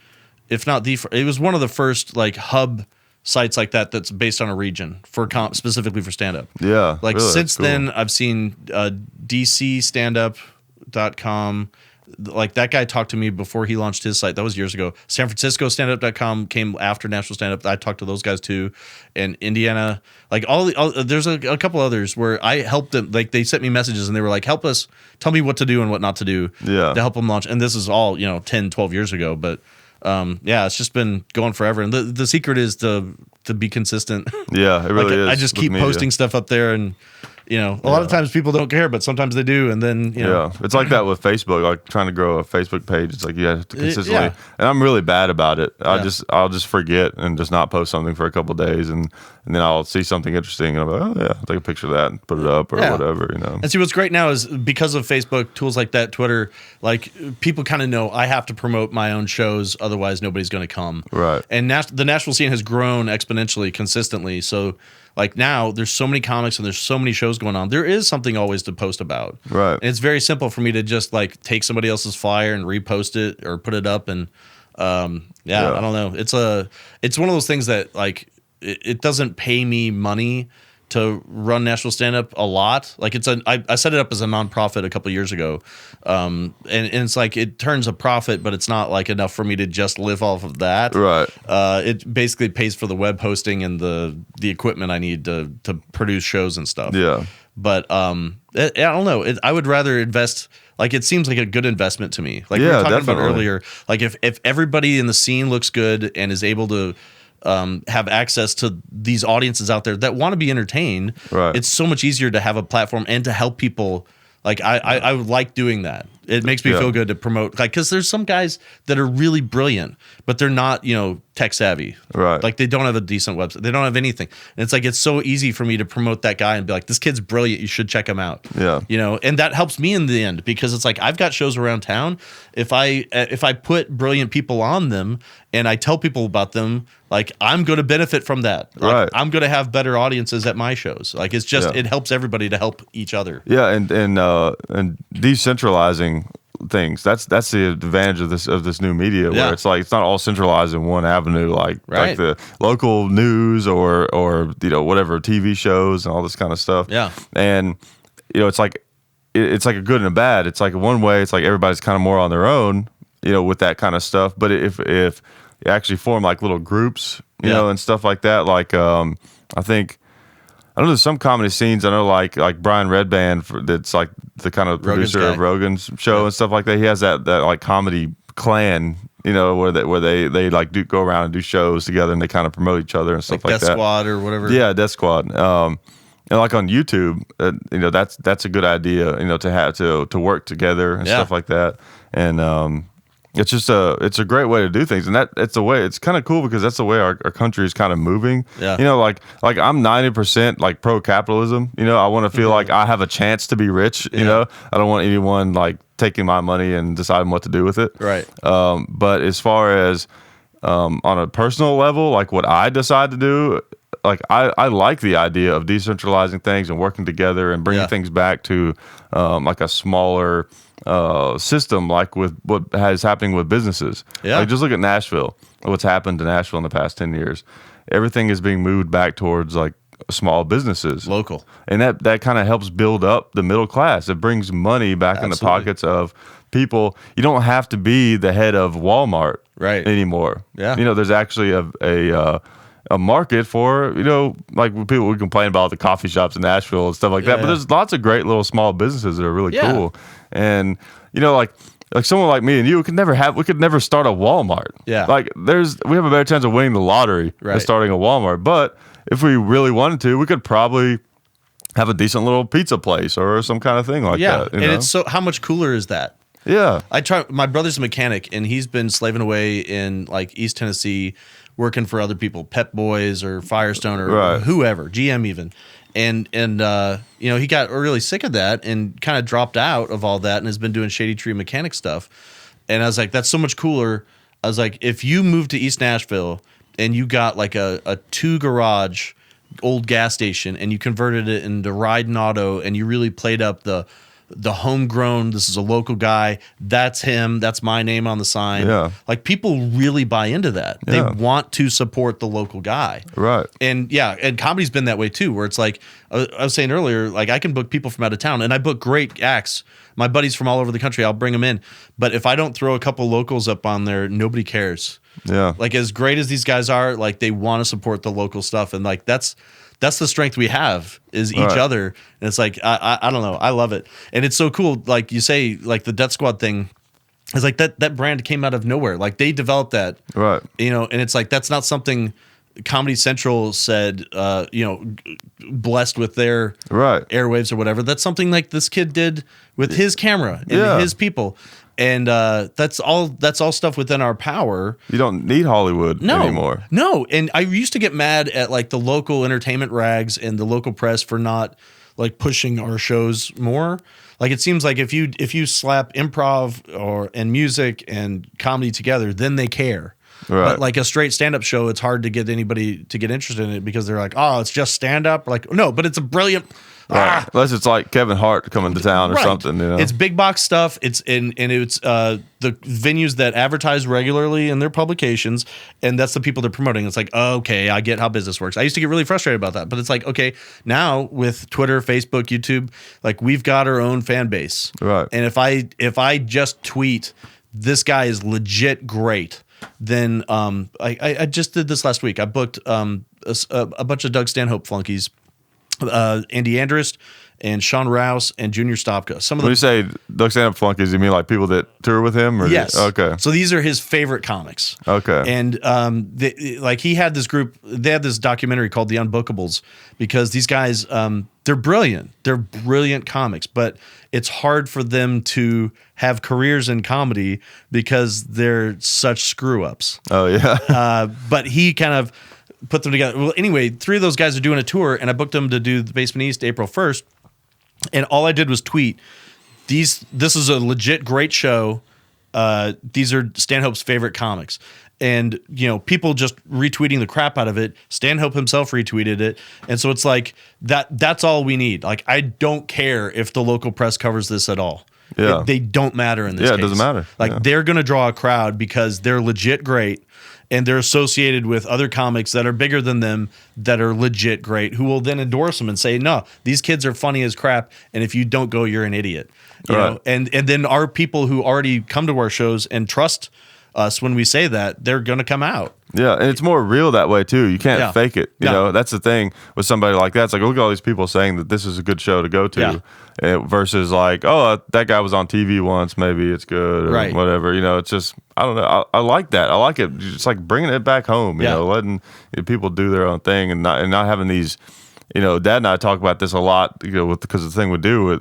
if not the, it was one of the first like hub sites like that that's based on a region for specifically for stand up. Yeah, like really, since cool. then I've seen DCStandup.com. Like that guy talked to me before he launched his site. That was years ago. San Francisco standup.com came after Nashville Stand Up. I talked to those guys too. And Indiana, like there's a couple others where I helped them. Like they sent me messages and they were like, help us, tell me what to do and what not to do to help them launch. And this is all, 10, 12 years ago. But it's just been going forever. And the secret is to be consistent. Yeah, it really is. I just keep posting stuff up there, and a lot of times people don't care, but sometimes they do. And then it's like that with Facebook. Like trying to grow a Facebook page, it's like you have to consistently. And I'm really bad about it. I'll just forget and just not post something for a couple of days, and then I'll see something interesting, and I'm like, oh yeah, I'll take a picture of that and put it up or whatever. And see, what's great now is because of Facebook, tools like that, Twitter, like people kind of know I have to promote my own shows, otherwise nobody's going to come. Right. And the Nashville scene has grown exponentially, consistently. So like now there's so many comics and there's so many shows going on. There is something always to post about. Right. And it's very simple for me to just like take somebody else's flyer and repost it or put it up. And I don't know. It's one of those things that like it doesn't pay me money to run Nashville Stand Up a lot. Like I set it up as a nonprofit a couple years ago. And it's like it turns a profit, but it's not like enough for me to just live off of that. Right. It basically pays for the web hosting and the equipment I need to produce shows and stuff. Yeah. But I don't know. I would rather invest. Like it seems like a good investment to me. Like we were talking about earlier. Like if everybody in the scene looks good and is able to have access to these audiences out there that want to be entertained, it's so much easier to have a platform and to help people. Like I would like doing that. It makes me feel good to promote, like, because there's some guys that are really brilliant, but they're not, tech savvy. Right. Like they don't have a decent website. They don't have anything. And it's like, it's so easy for me to promote that guy and be like, this kid's brilliant. You should check him out. Yeah. And that helps me in the end because it's like, I've got shows around town. If I put brilliant people on them and I tell people about them, like I'm going to benefit from that. Like, I'm going to have better audiences at my shows. Like it's just, it helps everybody to help each other. Yeah. And decentralizing things. That's the advantage of this new media, where it's like it's not all centralized in one avenue, like the local news or whatever TV shows and all this kind of stuff. Yeah. And it's like a good and a bad. It's like one way, it's like everybody's kind of more on their own, with that kind of stuff. But if you actually form like little groups, you know, and stuff like that, like I think. I know there's some comedy scenes. I know like Brian Redband, that's like the kind of producer of Rogan's show and stuff like that. He has that like comedy clan, where they like go around and do shows together and they kind of promote each other and stuff like that. Death Squad or whatever. Yeah, Death Squad. And like on YouTube, that's a good idea, to have to work together and stuff like that. And it's just it's a great way to do things, and it's the way. It's kind of cool because that's the way our country is kind of moving. Yeah. Like I'm 90% like pro capitalism. I want to feel like I have a chance to be rich. I don't want anyone like taking my money and deciding what to do with it. Right. But as far as on a personal level, like what I decide to do, like I like the idea of decentralizing things and working together and bringing things back to like a smaller system, like with what is happening with businesses. Yeah. Like just look at Nashville. What's happened to Nashville in the past 10 years? Everything is being moved back towards like small businesses, local, and that kind of helps build up the middle class. It brings money back in the pockets of people. You don't have to be the head of Walmart anymore. Yeah. There's actually a market for, like people we complain about the coffee shops in Nashville and stuff like that, but there's lots of great little small businesses that are really cool. And like someone like me and you could never start a Walmart. Yeah. Like we have a better chance of winning the lottery than starting a Walmart. But if we really wanted to, we could probably have a decent little pizza place or some kind of thing like that. And it's so, how much cooler is that? Yeah. My brother's a mechanic, and he's been slaving away in like East Tennessee, working for other people, Pep Boys or Firestone or whoever, GM even. And he got really sick of that and kind of dropped out of all that and has been doing Shady Tree mechanic stuff. And I was like, that's so much cooler. I was like, if you moved to East Nashville and you got like a 2-garage old gas station and you converted it into Riden Auto and you really played up the homegrown, this is a local guy, that's him, that's my name on the sign. Yeah. Like people really buy into that. Yeah. They want to support the local guy. Right. And and comedy's been that way too, where it's like, I was saying earlier, like I can book people from out of town and I book great acts. My buddies from all over the country, I'll bring them in. But if I don't throw a couple locals up on there, nobody cares. Yeah. Like as great as these guys are, like they want to support the local stuff. And like that's the strength we have is each other. And it's like, I don't know. I love it. And it's so cool. Like you say, like the Death Squad thing is like that brand came out of nowhere. Like they developed that, right. And it's like, that's not something Comedy Central said, blessed with their airwaves or whatever. That's something like this kid did with his camera and his people. And that's all stuff within our power. You don't need Hollywood anymore. No, and I used to get mad at like the local entertainment rags and the local press for not like pushing our shows more. Like it seems like if you slap improv and music and comedy together, then they care. Right. But like a straight stand-up show, it's hard to get anybody to get interested in it because they're like, oh, it's just stand-up. Like, no, but it's a brilliant. Right. Unless it's like Kevin Hart coming to town or something. It's big box stuff. It's it's the venues that advertise regularly in their publications, and that's the people they're promoting. It's like, okay, I get how business works. I used to get really frustrated about that, but it's like, okay, now with Twitter, Facebook, YouTube, like we've got our own fan base. Right. And if I just tweet, this guy is legit great, then I just did this last week. I booked a bunch of Doug Stanhope flunkies. Andy Andrist and Sean Rouse and Junior Stopka. When you say Doug Stand-Up flunkies, you mean like people that tour with him? Or yes. Okay. So these are his favorite comics. Okay. And like he had this group. They had this documentary called The Unbookables because these guys, they're brilliant. They're brilliant comics, but it's hard for them to have careers in comedy because they're such screw-ups. Oh yeah. But he kind of put them together. Well, anyway, 3 of those guys are doing a tour, and I booked them to do the Basement East April 1st. And all I did was tweet, this is a legit great show. These are Stanhope's favorite comics. And, people just retweeting the crap out of it. Stanhope himself retweeted it. And so it's like, that's all we need. Like, I don't care if the local press covers this at all. Yeah. They don't matter in this case. Yeah, it doesn't matter. Like, they're going to draw a crowd because they're legit great. And they're associated with other comics that are bigger than them that are legit great, who will then endorse them and say, no, these kids are funny as crap. And if you don't go, you're an idiot. You Right. know, and then our people who already come to our shows and trust us when we say that, they're going to come out. Yeah, and it's more real that way too. You can't Yeah. fake it. You Yeah. know, that's the thing with somebody like that. It's like, look at all these people saying that this is a good show to go to, versus like, oh, that guy was on TV once, maybe it's good or Right. whatever. You know, it's just, I don't know. I like that. I like it. It's like bringing it back home. You know, letting people do their own thing and not having these. You know, Dad and I talk about this a lot. You know, because the thing we do,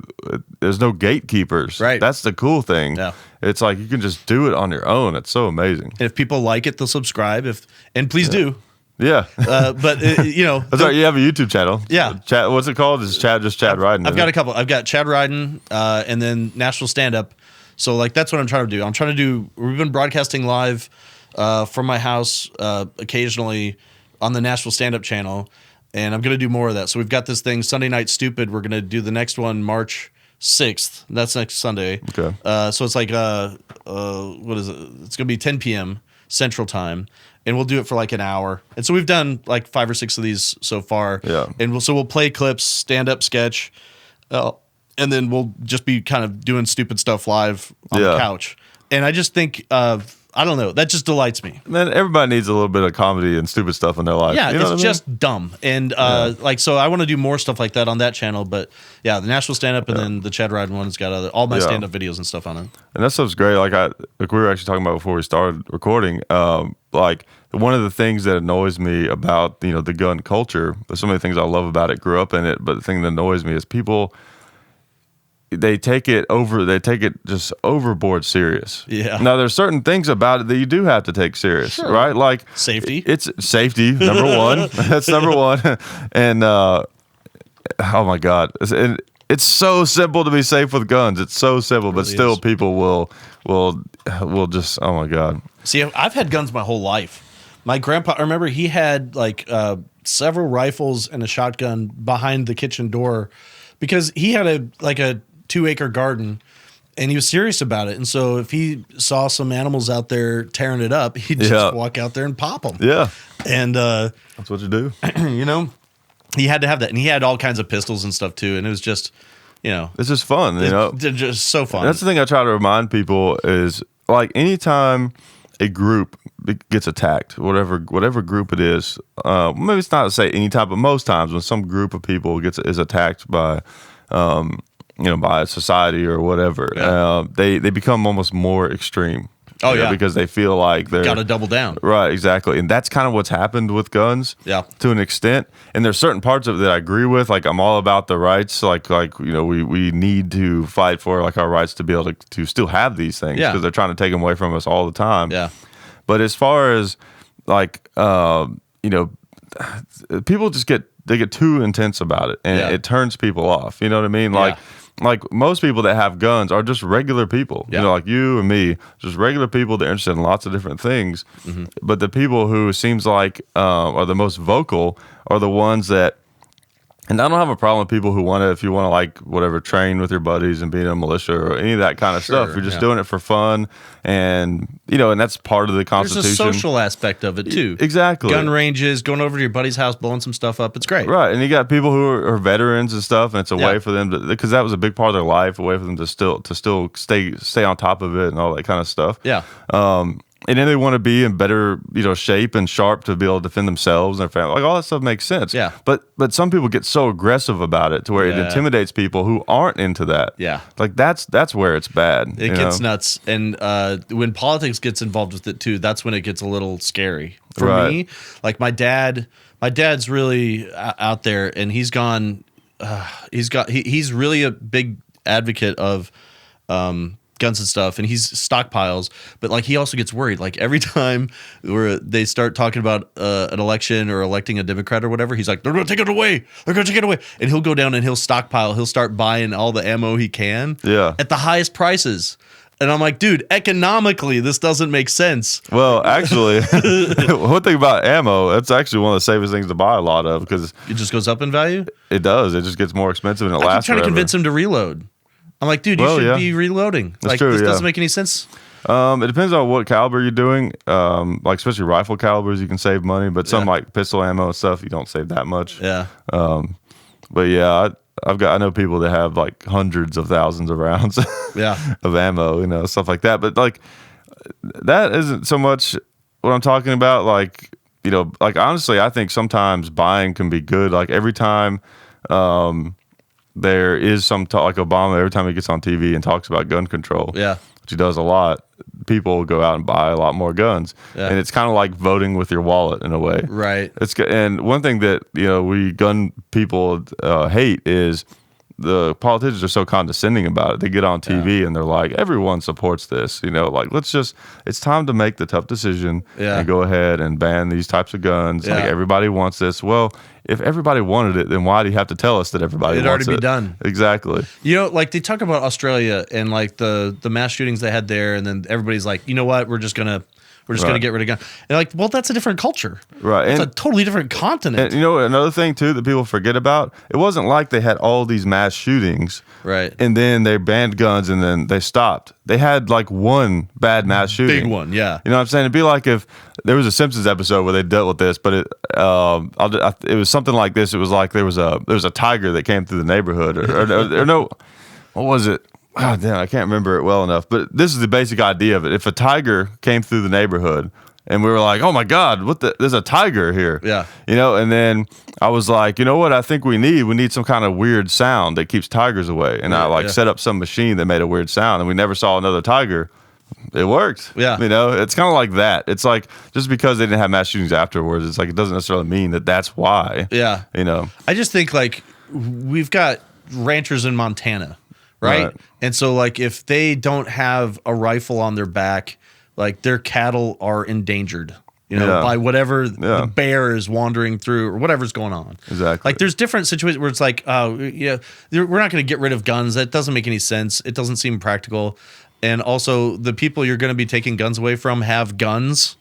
there's no gatekeepers. Right. That's the cool thing. Yeah. It's like you can just do it on your own. It's so amazing. And if people like it, they'll subscribe. And please do. Yeah. But you know, That's right. You have a YouTube channel. Yeah. Chad, what's it called? Is Chad Riden? I've got a couple. I've got Chad Riden, and then National Stand Up. So like that's what I'm trying to do. I'm trying to do. We've been broadcasting live from my house occasionally on the National Stand Up channel, and I'm gonna do more of that. So we've got this thing Sunday Night Stupid. We're gonna do the next one March 6th. That's next Sunday. Okay. So it's like what is it? It's gonna be 10 p.m. Central Time. And we'll do it for like an hour. And so we've done like 5 or 6 of these so far. Yeah. And we'll play clips, stand up sketch, and then we'll just be kind of doing stupid stuff live on the couch. And I just think, I don't know, that just delights me. Man, everybody needs a little bit of comedy and stupid stuff in their life. Yeah, you know it's just dumb. And like, so I want to do more stuff like that on that channel. But yeah, the National Stand Up and then the Chad Riden one's got all my stand up videos and stuff on it. And that stuff's great. Like we were actually talking about before we started recording. Like one of the things that annoys me about the gun culture. There's so many things I love about it. Grew up in it, but the thing that annoys me is people. They take it just overboard serious. Yeah. Now there's certain things about it that you do have to take serious, right? Like Safety. It's safety, number one. That's number one. And oh my God, it's so simple to be safe with guns. It's so simple, but still is. people will just, oh my God. See, I've had guns my whole life. My grandpa, I remember he had like several rifles and a shotgun behind the kitchen door because he had a 2-acre garden and he was serious about it. And so if he saw some animals out there tearing it up, he'd just walk out there and pop them. Yeah. And That's what you do. you know, he had to have that. And he had all kinds of pistols and stuff too. And it was just, It's just fun, they're just so fun. And that's the thing I try to remind people is like anytime a group gets attacked, whatever group it is, maybe it's not to say any time, but most times when some group of people is attacked by, by a society or whatever, they become almost more extreme. Oh yeah, because they feel like they're got to double down. Right, exactly, and that's kind of what's happened with guns. Yeah, to an extent. And there's certain parts of it that I agree with. Like I'm all about the rights. Like we need to fight for like our rights to be able to still have these things because they're trying to take them away from us all the time. Yeah. But as far as like people just get too intense about it, and it turns people off. You know what I mean? Like most people that have guns are just regular people, like you and me, just regular people that are interested in lots of different things. Mm-hmm. But the people who seems like are the most vocal are the ones that, and I don't have a problem with people who if you want to like whatever, train with your buddies and be in a militia or any of that kind of stuff. You're just doing it for fun. And, and that's part of the Constitution. There's a social aspect of it too. Exactly. Gun ranges, going over to your buddy's house, blowing some stuff up. It's great. Right. And you got people who are veterans and stuff, and it's a way for them to, because that was a big part of their life, a way for them to still stay on top of it and all that kind of stuff. Yeah. And then they want to be in better, shape and sharp to be able to defend themselves and their family. Like all that stuff makes sense. Yeah. But some people get so aggressive about it to where it intimidates people who aren't into that. Yeah. Like that's where it's bad. It gets nuts. And when politics gets involved with it too, that's when it gets a little scary. For me, like my dad's really out there, and he's really a big advocate of guns and stuff, and he's stockpiles, but like he also gets worried like every time they start talking about an election or electing a Democrat or whatever, he's like, they're gonna take it away, and he'll go down and he'll start buying all the ammo he can at the highest prices. And I'm like, dude, economically this doesn't make sense. Well, actually, one thing about ammo, that's actually one of the safest things to buy a lot of, because it just goes up in value. It does. It just gets more expensive and it lasts I'm trying forever. to convince him to reload. I'm like, dude, you should be reloading. That's like, true, this doesn't make any sense. It depends on what caliber you're doing. Like especially rifle calibers, you can save money, but some like pistol ammo and stuff, you don't save that much. Yeah. But yeah, I know people that have like hundreds of thousands of rounds Yeah. of ammo, stuff like that. But like that isn't so much what I'm talking about. Like, like honestly, I think sometimes buying can be good. Like every time there is some talk, like Obama, every time he gets on TV and talks about gun control, Yeah. which he does a lot, people go out and buy a lot more guns. Yeah. And it's kind of like voting with your wallet in a way. Right. And one thing that, we gun people hate is the politicians are so condescending about it. They get on TV and they're like, everyone supports this, like it's time to make the tough decision and go ahead and ban these types of guns. Like everybody wants this. Well, if everybody wanted it, then why do you have to tell us that everybody wants it? It'd already be done. Exactly. Like they talk about Australia and like the mass shootings they had there, and then everybody's like, you know what, we're just gonna get rid of guns. And like, well, that's a different culture. Right. It's a totally different continent. And another thing too that people forget about, it wasn't like they had all these mass shootings. Right. And then they banned guns and then they stopped. They had like one bad mass shooting. Big one, yeah. You know what I'm saying? It'd be like if there was a Simpsons episode where they dealt with this, but it was something like this. It was like there was a tiger that came through the neighborhood or no, what was it? Oh, damn, I can't remember it well enough. But this is the basic idea of it. If a tiger came through the neighborhood and we were like, oh my God, there's a tiger here. Yeah. And then I was like, you know what I think we need some kind of weird sound that keeps tigers away. And I set up some machine that made a weird sound and we never saw another tiger. It worked. Yeah. It's kind of like that. It's like just because they didn't have mass shootings afterwards, it's like it doesn't necessarily mean that that's why. Yeah. I just think like we've got ranchers in Montana. Right? And so like if they don't have a rifle on their back, like their cattle are endangered, by whatever the bear is wandering through or whatever's going on. Exactly. Like there's different situations where it's like, we're not going to get rid of guns. That doesn't make any sense. It doesn't seem practical. And also the people you're going to be taking guns away from have guns.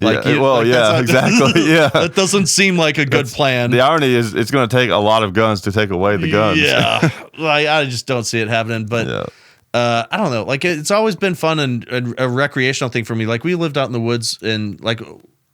Like, exactly. Yeah. That doesn't seem like a good plan. The irony is it's going to take a lot of guns to take away the guns. Yeah. Like, I just don't see it happening. But I don't know. Like, it's always been fun and a recreational thing for me. Like, we lived out in the woods and like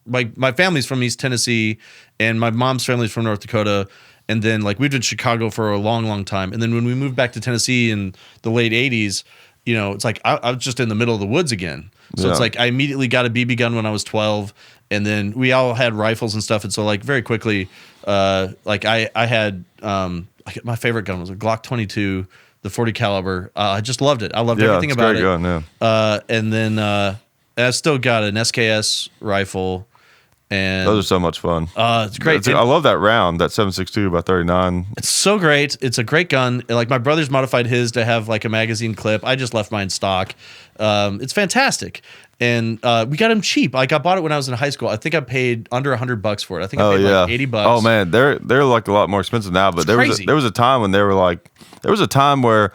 my family's from East Tennessee and my mom's family's from North Dakota. And then like we lived in Chicago for a long, long time. And then when we moved back to Tennessee in the late 80s, it's like I was just in the middle of the woods again. So it's like I immediately got a BB gun when I was 12, and then we all had rifles and stuff. And so like very quickly, like I had like my favorite gun was a Glock 22, the 40 caliber. I just loved it. I loved everything about it. Gun, and then I still got an SKS rifle. And those are so much fun. It's great. I love that round, that 7.62 by 39. It's so great. It's a great gun. Like my brother's modified his to have like a magazine clip. I just left mine stock. It's fantastic. And we got them cheap. Like I bought it when I was in high school. I think I paid under $100 for it. I think I paid like $80. Oh man, they're like a lot more expensive now. But there was a time when they were like, there was a time where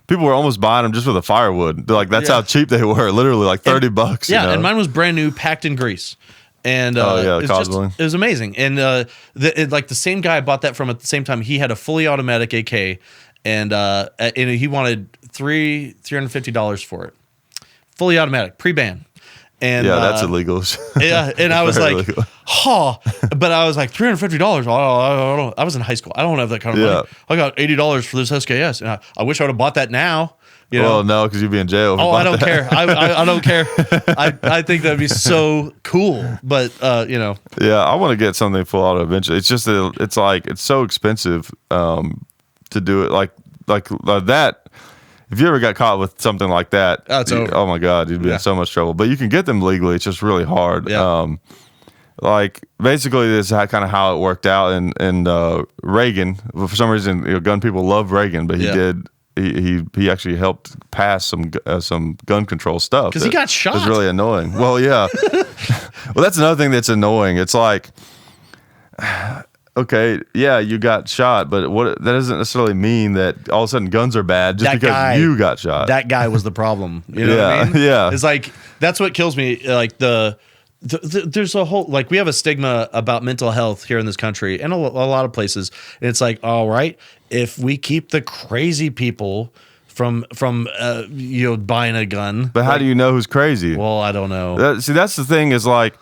people were almost buying them just for the firewood. Like that's how cheap they were. Literally like $30. Yeah, and mine was brand new, packed in grease. And it was amazing. And like the same guy I bought that from at the same time, he had a fully automatic AK, and he wanted $350 for it, fully automatic, pre-ban. And that's illegal. Yeah, and I was like, illegal. But I was like $350. I was in high school. I don't have that kind of money. I got $80 for this SKS, and I wish I would have bought that now. Well, no, because you'd be in jail. I don't care. I don't care. I think that'd be so cool. But Yeah, I want to get something full auto eventually. It's just that it's like it's so expensive to do it like that. If you ever got caught with something like that, oh my God, you'd be in so much trouble. But you can get them legally. It's just really hard. Yeah. Like basically, this is kind of how it worked out. And Reagan, for some reason, gun people love Reagan, but he did. He actually helped pass some gun control stuff because he got shot. It was really annoying. Well, yeah. Well, that's another thing that's annoying. It's like, okay, yeah, you got shot, but that doesn't necessarily mean that all of a sudden guns are bad just because you got shot. That guy was the problem. You know what I mean? Yeah. It's like that's what kills me. Like there's a whole like we have a stigma about mental health here in this country and a lot of places. And it's like, all right, if we keep the crazy people from buying a gun, but how do you know who's crazy? Well, I don't know. That's the thing is like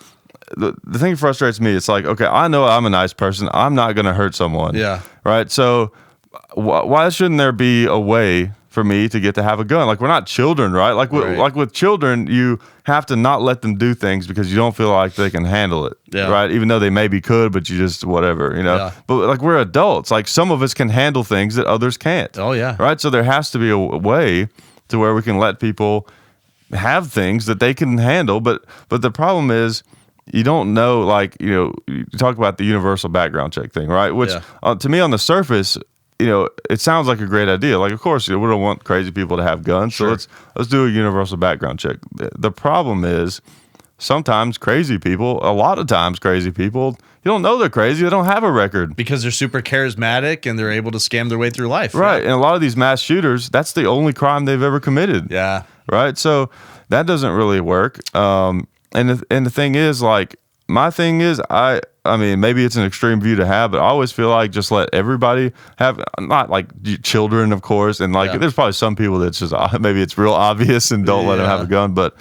the thing that frustrates me. It's like, okay, I know I'm a nice person. I'm not going to hurt someone. Yeah. Right. So why shouldn't there be a way for me to get to have a gun? Like, we're not children, right? Like with children, you have to not let them do things because you don't feel like they can handle it, right? Even though they maybe could, but you just whatever, Yeah. But like, we're adults. Like, some of us can handle things that others can't. Oh yeah, right. So there has to be a way to where we can let people have things that they can handle. But the problem is, you don't know. Like, you talk about the universal background check thing, right? Which to me, on the surface, it sounds like a great idea. Like, of course, we don't want crazy people to have guns, so let's do a universal background check. The problem is, sometimes crazy people, a lot of times crazy people, you don't know they're crazy. They don't have a record because they're super charismatic and they're able to scam their way through life. Right, and a lot of these mass shooters, that's the only crime they've ever committed. Yeah, right. So that doesn't really work. And the thing is, like, my thing is, I mean, maybe it's an extreme view to have, but I always feel like just let everybody have, not like children, of course, and like there's probably some people that's just maybe it's real obvious and don't let them have a gun, but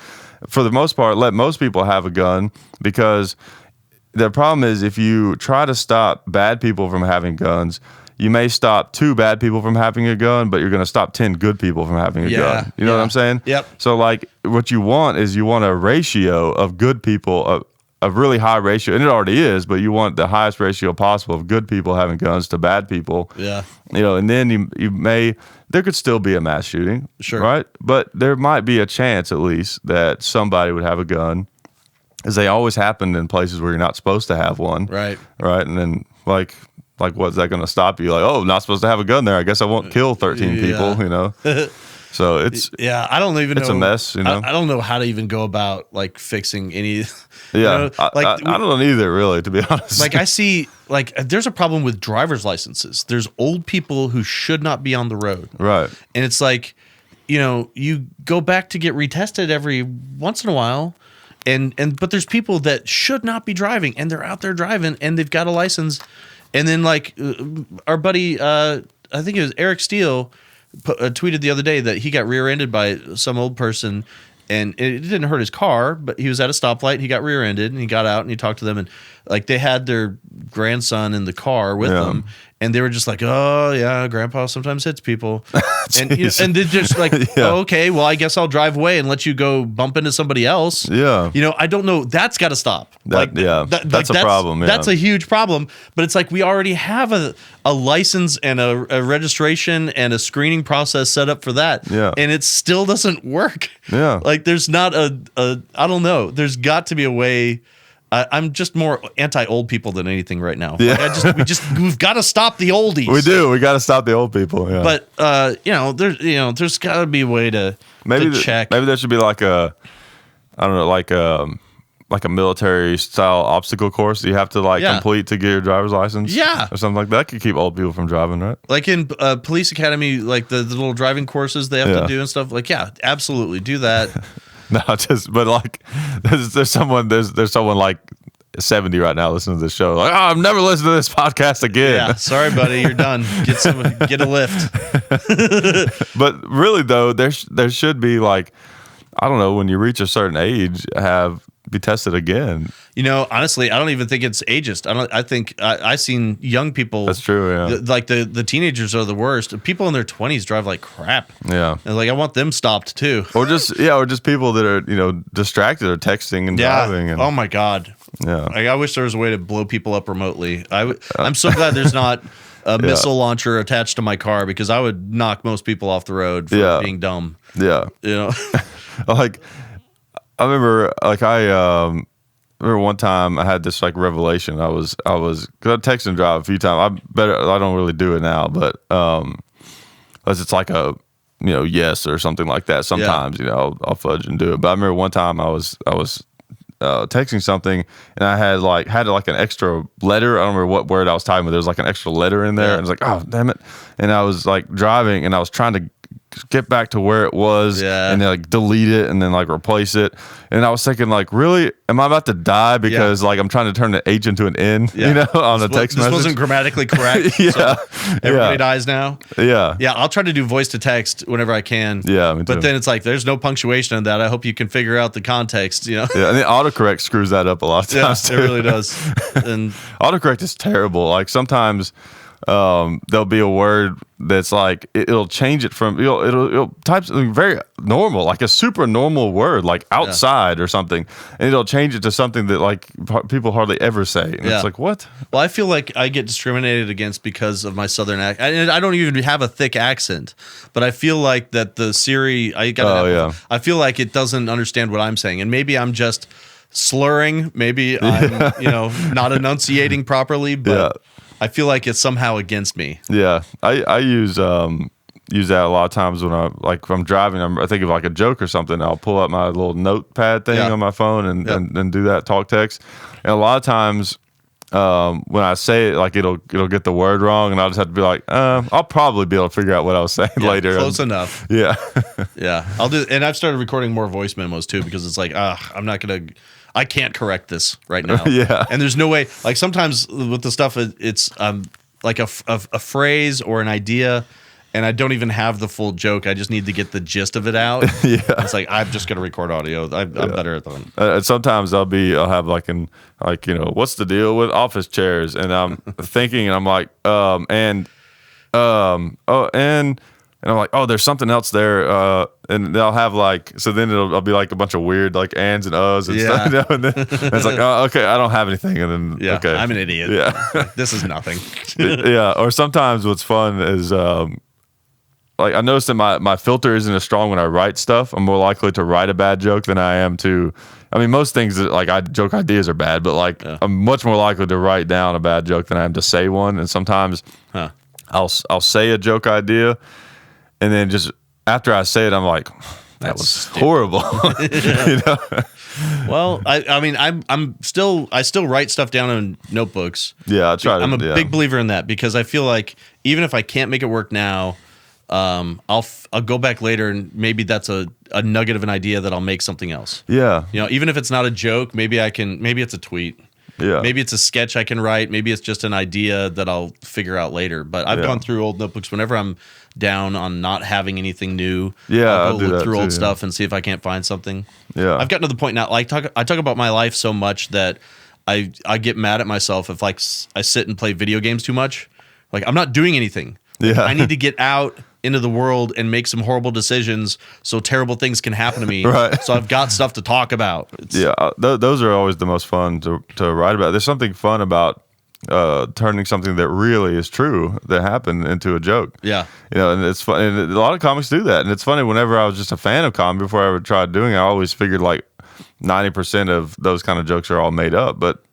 for the most part, let most people have a gun, because the problem is, if you try to stop bad people from having guns, you may stop 2 bad people from having a gun, but you're going to stop 10 good people from having a gun. You know what I'm saying? Yep. So, like, what you want is, you want a ratio of good people, a really high ratio, and it already is, but you want the highest ratio possible of good people having guns to bad people. Yeah. And then there could still be a mass shooting. Sure. Right? But there might be a chance, at least, that somebody would have a gun, as they always happen in places where you're not supposed to have one. Right. Right. And then, like, what's that going to stop you? Like, oh, I'm not supposed to have a gun there. I guess I won't kill 13 people, So it's I don't even know. It's a mess, I don't know how to even go about like fixing any. Yeah, I don't know either, really, to be honest. Like, I see, like, there's a problem with driver's licenses. There's old people who should not be on the road, right? And it's like, you go back to get retested every once in a while, but there's people that should not be driving, and they're out there driving, and they've got a license, and then like our buddy, I think it was Eric Steele, tweeted the other day that he got rear-ended by some old person, and it didn't hurt his car, but he was at a stoplight. He got rear-ended, and he got out and he talked to them, and like, they had their grandson in the car with them, and they were just like, "Oh yeah, Grandpa sometimes hits people," and and they're just like, "Oh, okay, well, I guess I'll drive away and let you go bump into somebody else." Yeah, I don't know. That's got to stop. That's a problem. Yeah. That's a huge problem. But it's like, we already have a license and a registration and a screening process set up for that. Yeah, and it still doesn't work. Yeah, like, there's not I don't know. There's got to be a way. I'm just more anti-old people than anything right now. Yeah. Like, we've got to stop the oldies. We do. We got to stop the old people. Yeah. But there's got to be a way to check. Maybe there should be like a, I don't know, like a military style obstacle course that you have to complete to get your driver's license. Yeah, or something like that. That could keep old people from driving, right? Like in police academy, like the little driving courses they have to do and stuff. Like, yeah, absolutely do that. No, but like, there's someone like 70 right now listening to this show. Like, oh, I'm never listening to this podcast again. Yeah, sorry, buddy, you're done. Get a lift. But really, though, there should be, like, I don't know, when you reach a certain age, be tested again. Honestly, I don't even think it's ageist. I think I've seen young people. That's true. Yeah. Like the teenagers are the worst. People in their 20s drive like crap. Yeah. And like, I want them stopped too. Or just people that are distracted or texting and driving. And, oh my God. Yeah. Like, I wish there was a way to blow people up remotely. I'm so glad there's not a missile launcher attached to my car, because I would knock most people off the road for being dumb. Yeah. Like, I remember, like, I remember one time I had this like revelation. I was cause I text and drive a few times. I don't really do it now, but unless it's like a yes or something like that. Sometimes I'll fudge and do it. But I remember one time I was texting something, and I had like an extra letter. I don't remember what word I was typing, but there was like an extra letter in there, and I was like, oh damn it! And I was like driving, and I was trying to get back to where it was, and then like delete it and then like replace it, and I was thinking, like, really, am I about to die because like I'm trying to turn the H into an N, on a text message? This wasn't grammatically correct. So everybody dies now. Yeah, I'll try to do voice to text whenever I can. Yeah, me too. But then it's like, there's no punctuation in that. I hope you can figure out the context. Yeah, and the autocorrect screws that up a lot of times. It really does. And autocorrect is terrible. Like, sometimes there'll be a word that's like it'll change it from it'll type something very normal, like a super normal word, like outside or something, and it'll change it to something that like people hardly ever say, and it's like, what? Well, I feel like I get discriminated against because of my southern accent. I don't even have a thick accent, but I feel like that the Siri, I feel like it doesn't understand what I'm saying, and maybe I'm just slurring, maybe I'm not enunciating properly, but I feel like it's somehow against me. Yeah, I use that a lot of times when if I'm driving, I think of like a joke or something. I'll pull up my little notepad thing on my phone and do that talk text. And a lot of times when I say it, like it'll get the word wrong, and I'll just have to be like, I'll probably be able to figure out what I was saying later. Close enough. Yeah, yeah. I'll do, and I've started recording more voice memos too, because it's like, I can't correct this right now. Yeah. And there's no way. Like sometimes with the stuff, it's like a phrase or an idea, and I don't even have the full joke. I just need to get the gist of it out. Yeah. It's like, I'm just gonna record audio. I'm better at that. Sometimes I'll have what's the deal with office chairs? And I'm thinking, and I'm like, and I'm like, oh, there's something else there, and they'll have so then it'll be like a bunch of weird like ands and uhs and stuff, and then it's like, oh, okay, I don't have anything, and then okay, I'm an idiot. Yeah, this is nothing. Yeah, or sometimes what's fun is I noticed that my filter isn't as strong when I write stuff. I'm more likely to write a bad joke than I am to. I mean, most things joke ideas are bad, but I'm much more likely to write down a bad joke than I am to say one. And sometimes I'll say a joke idea, and then just after I say it, I'm like, that was stupid. Horrible. Well, I still write stuff down in notebooks. Yeah, I'm a big believer in that, because I feel like even if I can't make it work now, I'll go back later, and maybe that's a nugget of an idea that I'll make something else. Yeah. Even if it's not a joke, maybe it's a tweet. Yeah. Maybe it's a sketch I can write. Maybe it's just an idea that I'll figure out later. But I've gone through old notebooks whenever I'm down on not having anything new. Yeah, I'll go look through old stuff and see if I can't find something. Yeah. I've gotten to the point now, I talk about my life so much that I get mad at myself if I sit and play video games too much. Like, I'm not doing anything. Yeah. I need to get out into the world and make some horrible decisions so terrible things can happen to me. Right. So I've got stuff to talk about. Those are always the most fun to write about. There's something fun about turning something that really is true that happened into a joke. Yeah. And it's fun. And a lot of comics do that. And it's funny, whenever I was just a fan of comedy before I ever tried doing it, I always figured 90% of those kind of jokes are all made up. But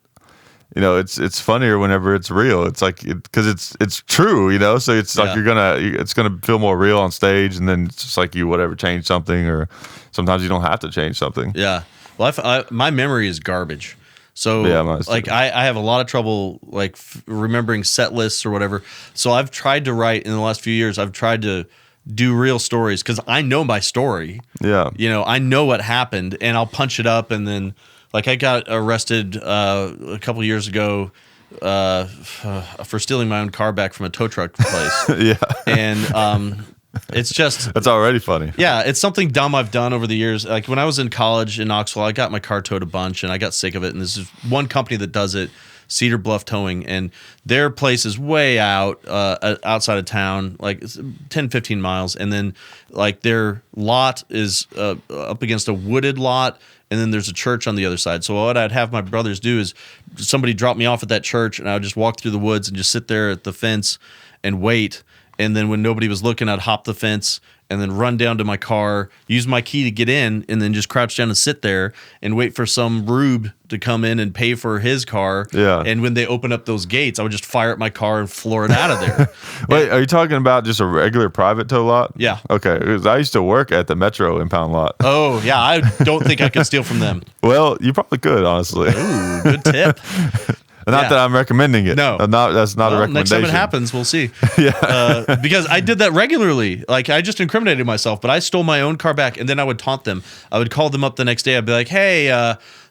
it's funnier whenever it's real. It's like because it's true, So it's like it's gonna feel more real on stage, and then it's just like you change something, or sometimes you don't have to change something. Yeah. Well, my memory is garbage, so I have a lot of trouble remembering set lists or whatever. So I've tried to write in the last few years. I've tried to do real stories because I know my story. Yeah. I know what happened, and I'll punch it up, and then. I got arrested a couple years ago for stealing my own car back from a tow truck place. Yeah. And it's just... That's already funny. Yeah, it's something dumb I've done over the years. Like when I was in college in Knoxville, I got my car towed a bunch, and I got sick of it. And this is one company that does it, Cedar Bluff Towing, and their place is way out outside of town, 10, 15 miles. And then their lot is up against a wooded lot, and then there's a church on the other side. So what I'd have my brothers do is somebody drop me off at that church, and I would just walk through the woods and just sit there at the fence and wait. And then when nobody was looking, I'd hop the fence and then run down to my car, use my key to get in, and then just crouch down and sit there and wait for some rube to come in and pay for his car. Yeah. And when they open up those gates, I would just fire up my car and floor it out of there. Wait, are you talking about just a regular private tow lot? Yeah. Okay, because I used to work at the Metro impound lot. Oh, yeah, I don't think I could steal from them. Well, you probably could, honestly. Ooh, good tip. Not that I'm recommending it. No. That's not a recommendation. Next time it happens, we'll see. Yeah. Because I did that regularly. I just incriminated myself, but I stole my own car back, and then I would taunt them. I would call them up the next day. I'd be like, hey,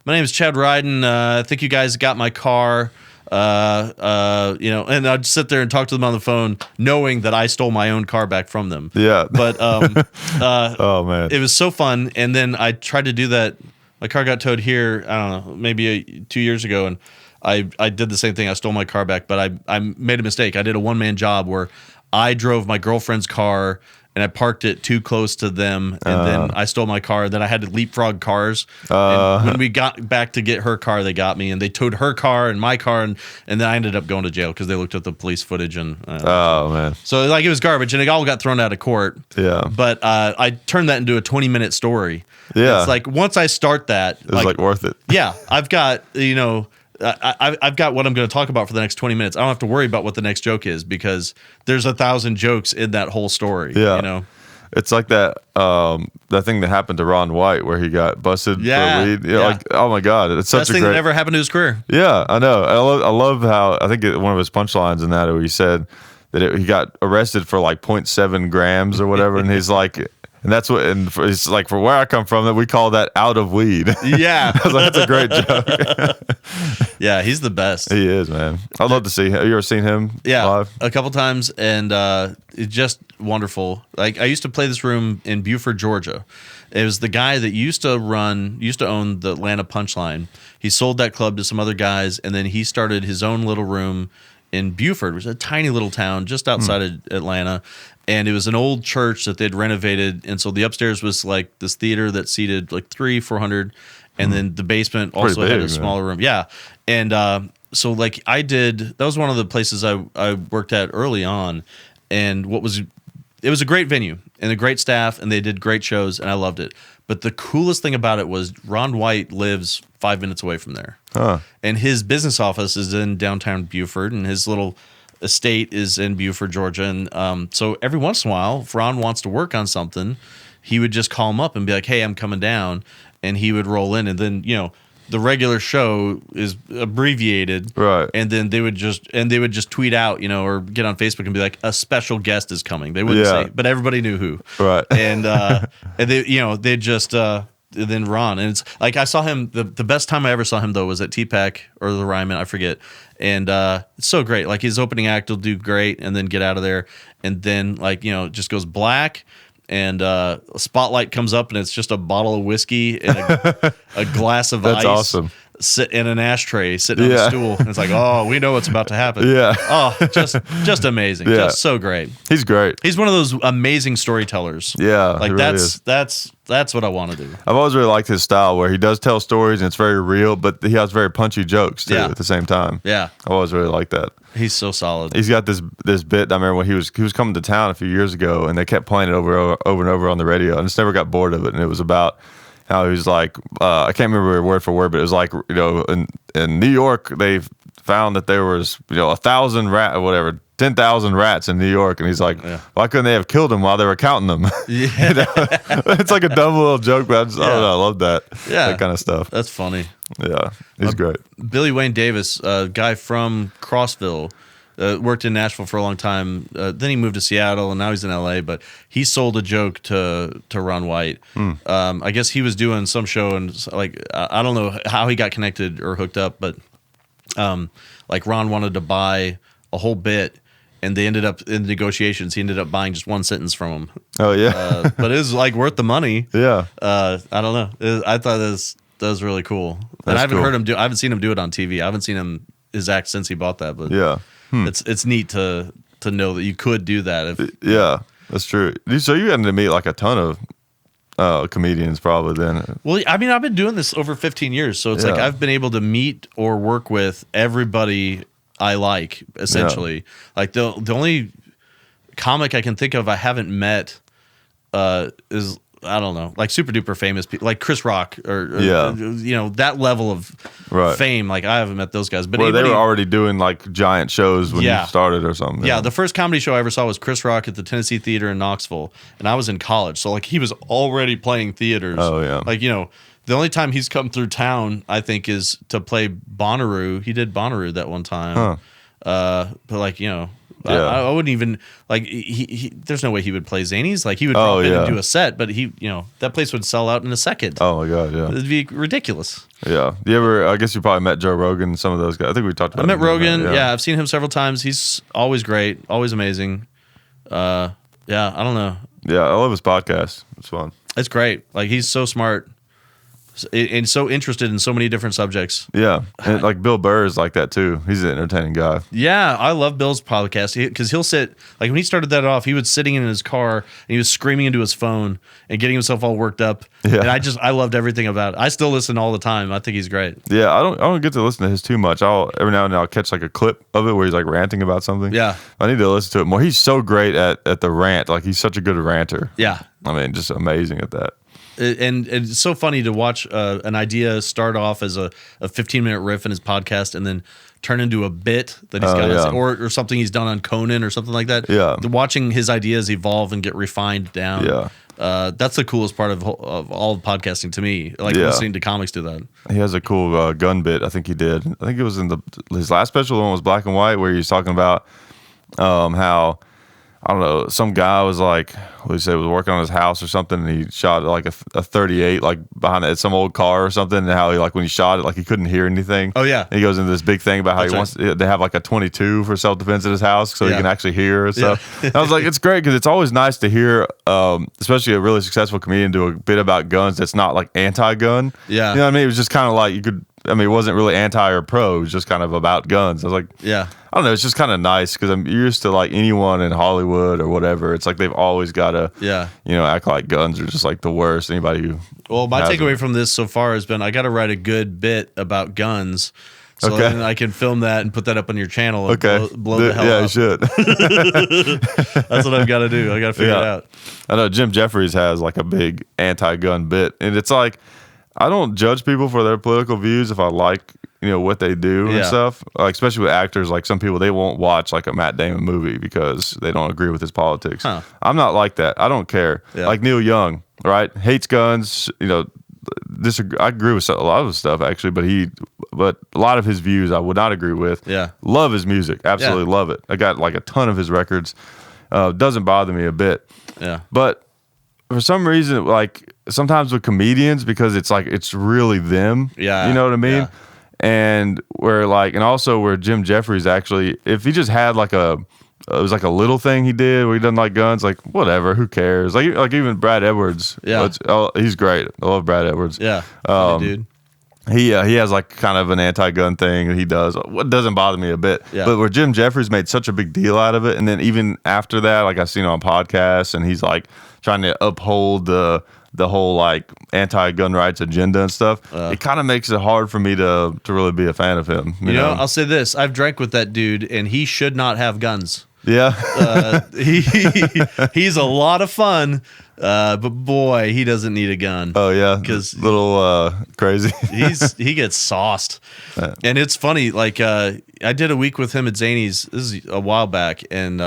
my name is Chad Riden. I think you guys got my car. And I'd sit there and talk to them on the phone, knowing that I stole my own car back from them. Yeah. But oh, man. It was so fun. And then I tried to do that. My car got towed here, I don't know, maybe 2 years ago, and I did the same thing. I stole my car back, but I made a mistake. I did a one-man job where I drove my girlfriend's car and I parked it too close to them, and then I stole my car. Then I had to leapfrog cars. And when we got back to get her car, they got me, and they towed her car and my car, and then I ended up going to jail because they looked at the police footage and. Oh man! So like it was garbage, and it all got thrown out of court. Yeah. But I turned that into a 20-minute story. Yeah. It's like once I start that, it was like worth it. Yeah, I've got I've got what I'm going to talk about for the next 20 minutes. I don't have to worry about what the next joke is because there's 1,000 jokes in that whole story. Yeah. You know? It's like that thing that happened to Ron White where he got busted for weed. Yeah. Like, oh my God. It's such Best a thing great that ever happened to his career. Yeah, I know. I love how, I think one of his punchlines in that, where he said that he got arrested for like 0.7 grams or whatever. And he's like, and that's what, and it's like, for where I come from, that we call that out of weed. Yeah. I was like, that's a great joke. Yeah, he's the best. He is, man. I'd love to see him. Have you ever seen him live? A couple times, and it's just wonderful. Like I used to play this room in Buford, Georgia. It was the guy that used to own the Atlanta Punchline. He sold that club to some other guys, and then he started his own little room in Buford, which is a tiny little town just outside of Atlanta. And it was an old church that they'd renovated, and so the upstairs was like this theater that seated like 300-400, and then the basement also had a smaller room. Yeah, and so like that was one of the places I worked at early on, and it was a great venue and a great staff, and they did great shows, and I loved it. But the coolest thing about it was Ron White lives 5 minutes away from there, and his business office is in downtown Buford, and his little estate is in Buford, Georgia. And so every once in a while, if Ron wants to work on something, he would just call him up and be like, hey, I'm coming down. And he would roll in. And then, the regular show is abbreviated. Right. And then they would just tweet out, or get on Facebook and be like, a special guest is coming. They wouldn't say, but everybody knew who. Right. And, they'd just, then Ron. And it's like, I saw him, the best time I ever saw him though was at TPAC or the Ryman, I forget. And it's so great. Like his opening act will do great and then get out of there. And then it just goes black and a spotlight comes up and it's just a bottle of whiskey and a glass of ice. That's awesome. Sit in an ashtray, sitting on a stool. And it's like, oh, we know what's about to happen. Yeah. Oh, just amazing. Yeah. Just so great. He's great. He's one of those amazing storytellers. Yeah. Like that's what I want to do. I've always really liked his style where he does tell stories and it's very real, but he has very punchy jokes too at the same time. Yeah. I've always really liked that. He's so solid. He's got this bit. I remember when he was coming to town a few years ago, and they kept playing it over and over on the radio, and I just never got bored of it. And it was about how he was like, I can't remember word for word, but it was like, in New York they found that there was 1,000 rat or whatever. 10,000 rats in New York, and he's like, why couldn't they have killed them while they were counting them? Yeah. It's like a dumb little joke, but I love that. Yeah. That kind of stuff. That's funny. Yeah, he's great. Billy Wayne Davis, a guy from Crossville, worked in Nashville for a long time. Then he moved to Seattle, and now he's in LA. But he sold a joke to Ron White. I guess he was doing some show, and I don't know how he got connected or hooked up, but Ron wanted to buy a whole bit. And they ended up in negotiations. He ended up buying just one sentence from him. Oh yeah, but it was worth the money. Yeah. I don't know. I thought that was really cool. And I haven't heard him I haven't seen him do it on TV. I haven't seen his act since he bought that. But yeah, it's neat to know that you could do that. Yeah, that's true. So you got to meet like a ton of comedians probably then. Well, I mean, I've been doing this over 15 years, so it's like I've been able to meet or work with everybody I like, essentially. Yeah. Like the only comic I can think of I haven't met is, I don't know, like super duper famous people, like Chris Rock or that level of fame. Like I haven't met those guys, but they were already doing like giant shows when you started or something. Yeah, the first comedy show I ever saw was Chris Rock at the Tennessee Theater in Knoxville, and I was in college, so like he was already playing theaters. Oh yeah, like the only time he's come through town, I think, is to play Bonnaroo. He did Bonnaroo that one time. But I wouldn't even he there's no way he would play Zanies. Like he would drop in and do a set, but that place would sell out in a second. Oh my God, yeah. It'd be ridiculous. Yeah. I guess you probably met Joe Rogan and some of those guys. I think we talked about I met Rogan, yeah. I've seen him several times. He's always great, always amazing. I don't know. Yeah, I love his podcast. It's fun. It's great. Like he's so smart. and so interested in so many different subjects. Yeah, and like Bill Burr is like that too. He's an entertaining guy. Yeah, I love Bill's podcast because he'll sit, like when he started that off, he was sitting in his car and he was screaming into his phone and getting himself all worked up. Yeah. And I loved everything about it. I still listen all the time. I think he's great. Yeah, I don't get to listen to his too much. Every now and then I'll catch like a clip of it where he's like ranting about something. Yeah. I need to listen to it more. He's so great at the rant. Like he's such a good ranter. Yeah. I mean, just amazing at that. And it's so funny to watch an idea start off as a 15-minute riff in his podcast and then turn into a bit that he's got, or something he's done on Conan or something like that. Yeah. Watching his ideas evolve and get refined down. Yeah. That's the coolest part of all podcasting to me. Like listening to comics do that. He has a cool gun bit. I think he did. I think it was in his last special. The one was black and white, where he's talking about how, I don't know, some guy was like, what did he say, was working on his house or something, and he shot like a 38 like behind some old car or something, and how he, like, when he shot it, like he couldn't hear anything. Oh yeah. And he goes into this big thing about how he wants to have like a 22 for self-defense at his house so he can actually hear and stuff. I was like, it's great because it's always nice to hear, especially a really successful comedian do a bit about guns that's not like anti-gun. Yeah. You know what I mean? It was just kind of like it wasn't really anti or pro. It was just kind of about guns. I was like, yeah. I don't know. It's just kind of nice because I'm used to like anyone in Hollywood or whatever. It's like they've always got to, act like guns are just like the worst. Anybody who. Well, my takeaway from this so far has been I got to write a good bit about guns. So then I can film that and put that up on your channel and blow the hell up. Yeah, you should. That's what I've got to do. I got to figure it out. I know Jim Jeffries has like a big anti-gun bit, and it's like, I don't judge people for their political views if I like, what they do and stuff. Like, especially with actors, like some people, they won't watch like a Matt Damon movie because they don't agree with his politics. Huh. I'm not like that. I don't care. Yeah. Like Neil Young, right? Hates guns. I agree with a lot of his stuff actually, but a lot of his views I would not agree with. Yeah. Love his music. Absolutely love it. I got like a ton of his records. Doesn't bother me a bit. Yeah. But for some reason, like sometimes with comedians, because it's like it's really them. Yeah. You know what I mean? Yeah. And also where Jim Jeffries actually, if he just had like it was like a little thing he did where he doesn't like guns, like whatever, who cares? Like even Brad Edwards. Yeah. He's great. I love Brad Edwards. Yeah. Funny dude. He has like kind of an anti-gun thing that he does. What doesn't bother me a bit. Yeah. But where Jim Jeffries made such a big deal out of it, and then even after that, like I've seen on podcasts, and he's like trying to uphold the whole like anti-gun rights agenda and stuff. It kind of makes it hard for me to really be a fan of him. You know, I'll say this: I've drank with that dude, and he should not have guns. Yeah. He's a lot of fun, but boy, he doesn't need a gun. Oh yeah, because little crazy. he gets sauced, and it's funny. Like I did a week with him at Zany's. This is a while back, and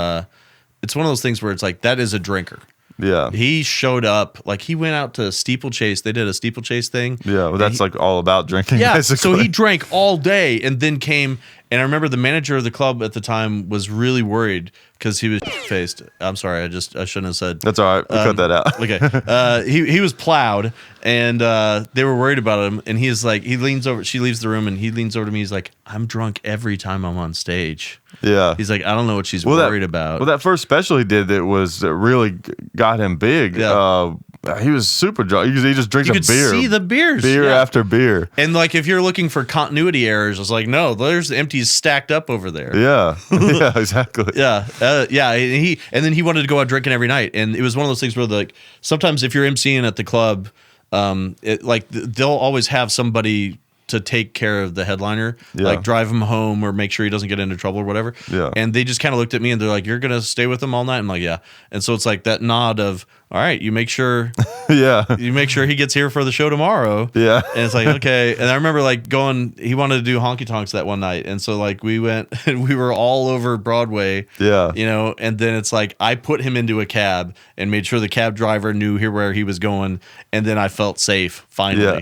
it's one of those things where it's like that is a drinker. Yeah. He showed up, like he went out to steeplechase. They did a steeplechase thing. Yeah, well, that's like all about drinking. Yeah, basically. So he drank all day and then came. And I remember the manager of the club at the time was really worried because he was faced. I'm sorry, I shouldn't have said. That's all right. We'll cut that out. Okay. He was plowed, and they were worried about him. And he's like, he leans over. She leaves the room, and he leans over to me. He's like, I'm drunk every time I'm on stage. Yeah. He's like, I don't know what she's worried about. Well, that first special he did that really got him big. Yeah. He was super drunk. He just drinks you a could beer. see the beers. Beer after beer. And like if you're looking for continuity errors, it's like, no, there's empties stacked up over there. Yeah. Yeah, exactly. Yeah. And then he wanted to go out drinking every night. And it was one of those things where like sometimes if you're emceeing at the club, they'll always have somebody to take care of the headliner, like drive him home or make sure he doesn't get into trouble or whatever. Yeah. And they just kind of looked at me and they're like, you're going to stay with him all night? I'm like, yeah. And so it's like that nod of, all right, you make sure you make sure he gets here for the show tomorrow. Yeah. And it's like, okay. And I remember like he wanted to do honky tonks that one night. And so like we went and we were all over Broadway. Yeah. And then it's like I put him into a cab and made sure the cab driver knew where he was going. And then I felt safe finally,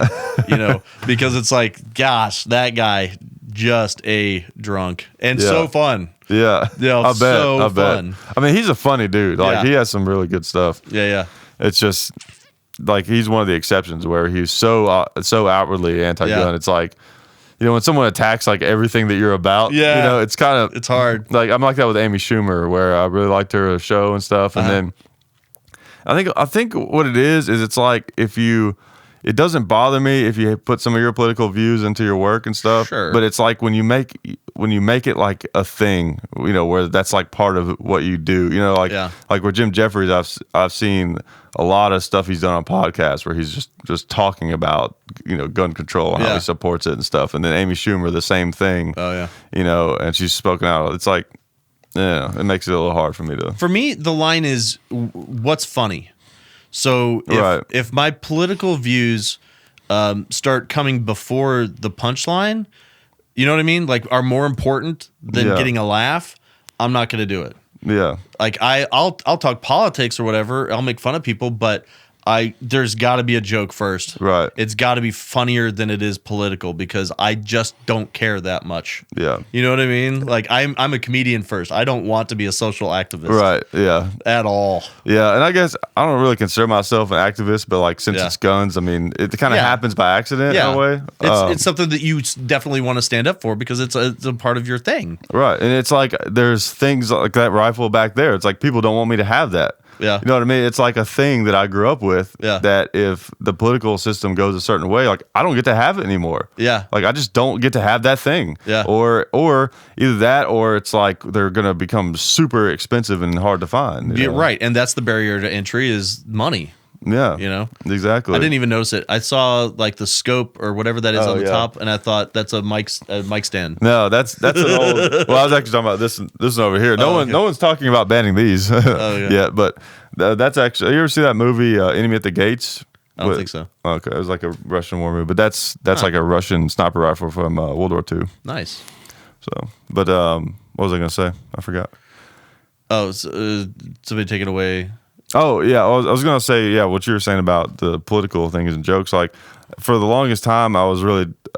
because it's like, gosh, that guy just a drunk and so fun. Yeah, I bet. So fun. I mean, he's a funny dude. Like he has some really good stuff. Yeah. It's just like he's one of the exceptions where he's so outwardly anti-gun. It's like, when someone attacks like everything that you're about, it's kind of it's hard. Like I'm like that with Amy Schumer, where I really liked her show and stuff, and then I think what it is it's like if you it doesn't bother me if you put some of your political views into your work and stuff. Sure. But it's like when you make it like a thing, where that's like part of what you do. Like with Jim Jeffries, I've seen a lot of stuff he's done on podcasts where he's just talking about gun control and how he supports it and stuff. And then Amy Schumer, the same thing. Oh yeah. And she's spoken out. It's like, it makes it a little hard for me to. For me, the line is what's funny. So if my political views start coming before the punchline, you know what I mean? Like are more important than getting a laugh, I'm not going to do it. Yeah. Like I'll talk politics or whatever. I'll make fun of people, but there's got to be a joke first. Right. It's got to be funnier than it is political because I just don't care that much. Yeah. You know what I mean? Like I'm a comedian first. I don't want to be a social activist. Right. Yeah. At all. Yeah, and I guess I don't really consider myself an activist, but like since it's guns, I mean, it kind of happens by accident in a way. It's something that you definitely want to stand up for because it's a part of your thing. Right, and it's like there's things like that rifle back there. It's like people don't want me to have that. Yeah. You know what I mean? It's like a thing that I grew up with that if the political system goes a certain way, like I don't get to have it anymore. Yeah. Like I just don't get to have that thing. Yeah. Or either that or it's like they're going to become super expensive and hard to find. Yeah, right. And that's the barrier to entry is money. Yeah. Exactly. I didn't even notice it. I saw like the scope or whatever that is on the top, and I thought that's a mic stand. No, that's an old. Well, I was actually talking about this one over here. No one's talking about banning these yet, but that's actually. You ever see that movie Enemy at the Gates? I don't think so. Okay, it was like a Russian war movie, but that's like a Russian sniper rifle from World War II. Nice. So, but what was I gonna say? I forgot. Oh, somebody take it away. Oh yeah, I was gonna say what you were saying about the political things and jokes. Like for the longest time, I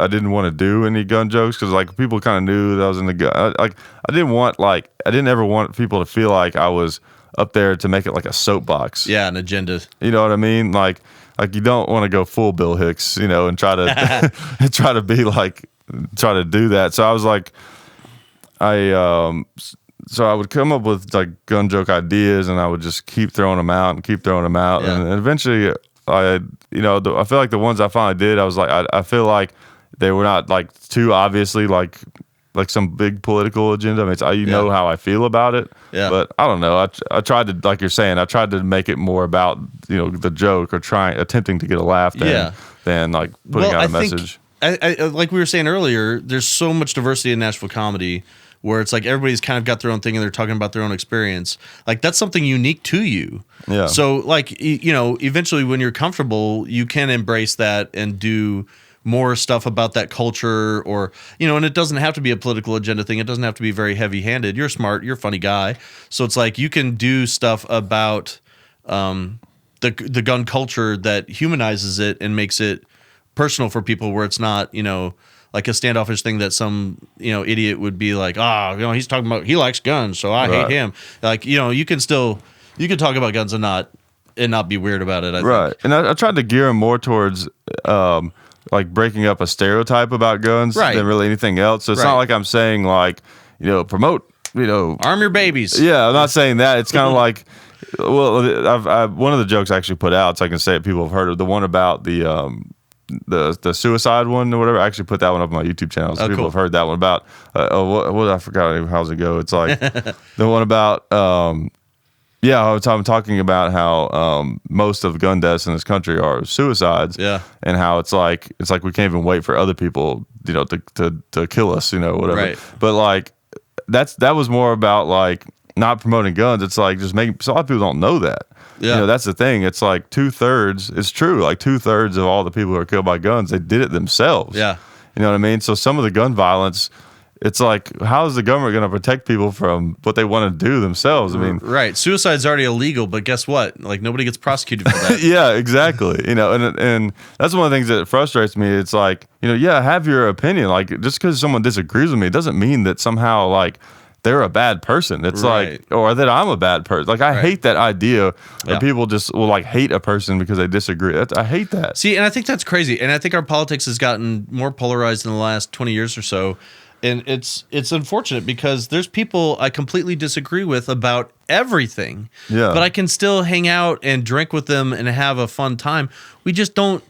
didn't want to do any gun jokes because like people kind of knew that I was in the gun. I didn't ever want people to feel like I was up there to make it like a soapbox. Yeah, an agenda. You know what I mean? Like you don't want to go full Bill Hicks, and try to try to be like try to do that. So I was like, So I would come up with like gun joke ideas, and I would just keep throwing them out, and eventually, I feel like the ones I finally did, I was like, I feel like they were not like too obviously like some big political agenda. I mean, you know how I feel about it, but I don't know. I tried to, like you're saying, I tried to make it more about the joke or attempting to get a laugh than like putting out a message. I like we were saying earlier, there's so much diversity in Nashville comedy. Where it's like everybody's kind of got their own thing and they're talking about their own experience. Like that's something unique to you. Yeah. So like, eventually when you're comfortable, you can embrace that and do more stuff about that culture or, and it doesn't have to be a political agenda thing. It doesn't have to be very heavy handed. You're smart. You're a funny guy. So it's like you can do stuff about the gun culture that humanizes it and makes it personal for people where it's not, like a standoffish thing that some idiot would be like, he's talking about he likes guns, so I hate him. Like you can talk about guns and not be weird about it. I think. And I tried to gear him more towards like breaking up a stereotype about guns than really anything else. So it's not like I'm saying like promote arm your babies. Yeah, I'm not saying that. It's kind of like I've one of the jokes I actually put out, so I can say it. People have heard of the one about the suicide one or whatever. I actually put that one up on my YouTube channel. So people have heard that one about what I forgot how's it go. It's like the one about I'm talking about how most of the gun deaths in this country are suicides. Yeah. And how it's like we can't even wait for other people, to kill us, whatever. Right. But like that was more about like not promoting guns. It's like just making so a lot of people don't know that. Yeah. That's the thing. It's like 2/3. It's true. Like 2/3 of all the people who are killed by guns, they did it themselves. Yeah. You know what I mean? So some of the gun violence, it's like, how is the government going to protect people from what they want to do themselves? I mean, right. Suicide's already illegal, but guess what? Like nobody gets prosecuted for that. Yeah, exactly. And that's one of the things that frustrates me. It's like, have your opinion. Like just because someone disagrees with me, it doesn't mean that somehow like they're a bad person. It's like, or that I'm a bad person. Like I hate that idea that people just will like hate a person because they disagree. I hate that. See, and I think that's crazy. And I think our politics has gotten more polarized in the last 20 years or so. And it's unfortunate because there's people I completely disagree with about everything. Yeah. But I can still hang out and drink with them and have a fun time. We just don't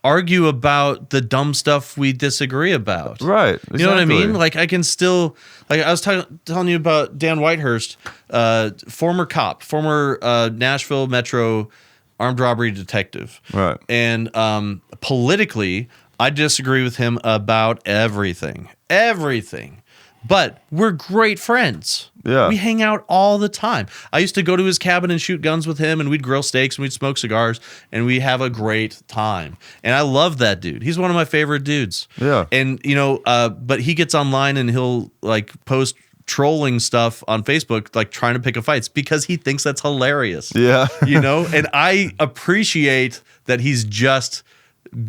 argue about the dumb stuff we disagree about. Right. Exactly. You know what I mean? Like I can still, like I was telling you about Dan Whitehurst, former cop, former Nashville Metro armed robbery detective. Right. And politically, I disagree with him about everything. But we're great friends. Yeah. We hang out all the time. I used to go to his cabin and shoot guns with him, and we'd grill steaks and we'd smoke cigars, and we have a great time. And I love that dude. He's one of my favorite dudes. Yeah. And, you know, but he gets online and he'll like post trolling stuff on Facebook, like trying to pick a fights because he thinks that's hilarious. Yeah. You know, and I appreciate that he's just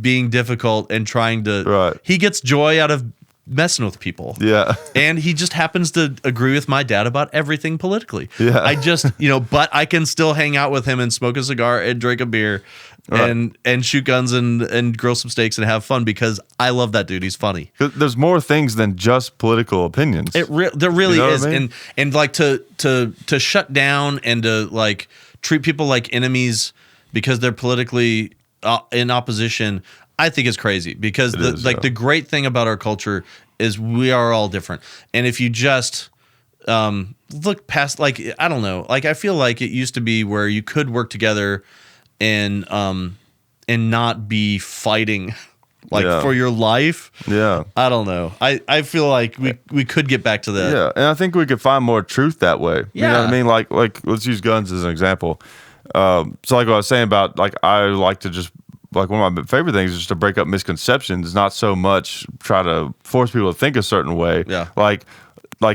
being difficult and trying to, Right. He gets joy out of messing with people. Yeah. And he just happens to agree with my dad about everything politically. Yeah. I just, you know, but I can still hang out with him and smoke a cigar and drink a beer and shoot guns and grill some steaks and have fun because I love that dude. He's funny. There's more things than just political opinions. There really You know what is. I mean? And like to shut down and to like treat people like enemies because they're politically in opposition, I think it's crazy because the great thing about our culture is we are all different. And if you just look past, like, I don't know, like I feel like it used to be where you could work together and not be fighting like for your life. Yeah. I don't know. I feel like we could get back to that. Yeah, and I think we could find more truth that way. You know what I mean? Like let's use guns as an example. So like what I was saying about, like, I like to just, like, one of my favorite things is just to break up misconceptions, not so much try to force people to think a certain way. Yeah. Like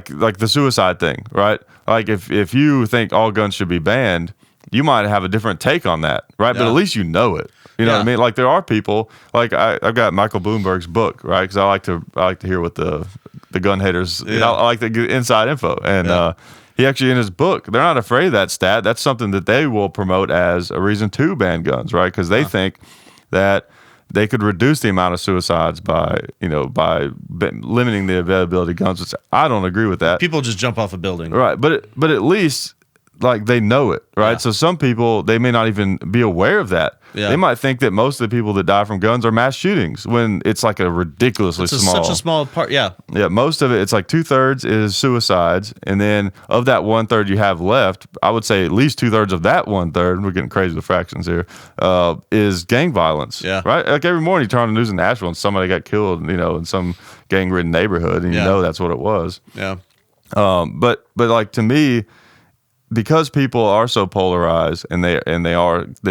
the suicide thing, right? Like if you think all guns should be banned, you might have a different take on that, right? But at least you know it. You know what I mean? Like there are people, like I've got Michael Bloomberg's book, right? Because I like to hear what the gun haters, you know, I like to get inside info. And he actually, in his book, they're not afraid of that stat. That's something that they will promote as a reason to ban guns, right? Because they think that they could reduce the amount of suicides by limiting the availability of guns. Which I don't agree with that. People just jump off a building. Right, but at least, like, they know it, right? Yeah. So some people, they may not even be aware of that. Yeah. They might think that most of the people that die from guns are mass shootings when it's like a ridiculously small. Such a small part. Yeah. Yeah, most of it, it's like 2/3 is suicides, and then of that 1/3 you have left, I would say at least 2/3 of that 1/3, we're getting crazy with fractions here, is gang violence. Yeah. Right. Like every morning you turn on the news in Nashville and somebody got killed, you know, in some gang-ridden neighborhood, and you know that's what it was. Yeah. But like, to me, because people are so polarized and they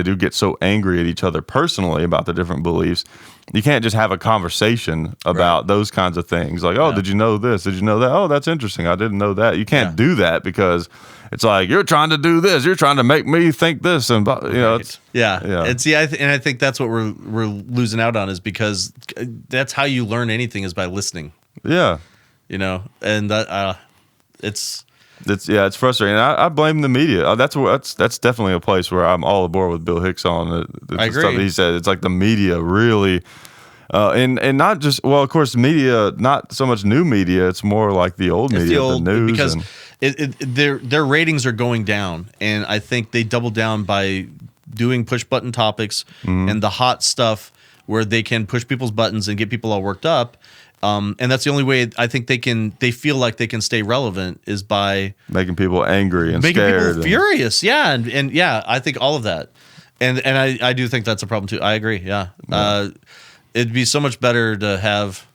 do get so angry at each other personally about the different beliefs, you can't just have a conversation about those kinds of things. Like, oh, did you know this? Did you know that? Oh, that's interesting. I didn't know that. You can't do that because it's like, you're trying to do this. You're trying to make me think this, and you know, it's And see, I think that's what we're losing out on, is because that's how you learn anything, is by listening. Yeah. You know, and that it's frustrating. I blame the media. That's definitely a place where I'm all aboard with Bill Hicks on. I agree. Stuff that he said. It's like the media really, and not just, well, of course, media, not so much new media. It's more like the old media, the news, because their ratings are going down, and I think they double down by doing push button topics and the hot stuff where they can push people's buttons and get people all worked up. And that's the only way I think they feel like they can stay relevant, is by making people angry and making scared people furious. Yeah. And yeah, I think all of that. And I do think that's a problem too. I agree. Yeah. It'd be so much better to have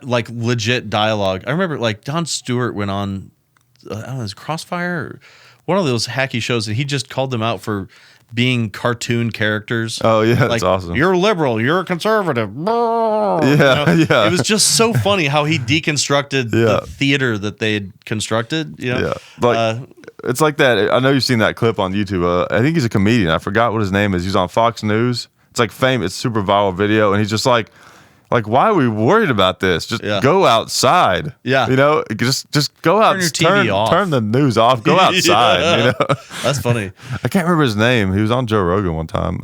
like legit dialogue. I remember like Jon Stewart went on, I don't know, his Crossfire or one of those hacky shows, and he just called them out for being cartoon characters. Oh yeah, like, that's awesome. You're liberal. You're a conservative. Yeah, It was just so funny how he deconstructed the theater that they had constructed. You know? Yeah, like it's like that. I know you've seen that clip on YouTube. I think he's a comedian. I forgot what his name is. He's on Fox News. It's like famous. It's super viral video, and he's just like, why are we worried about this? Just go outside. Yeah. You know, just go out. Turn the news off. Go outside. You know? That's funny. I can't remember his name. He was on Joe Rogan one time.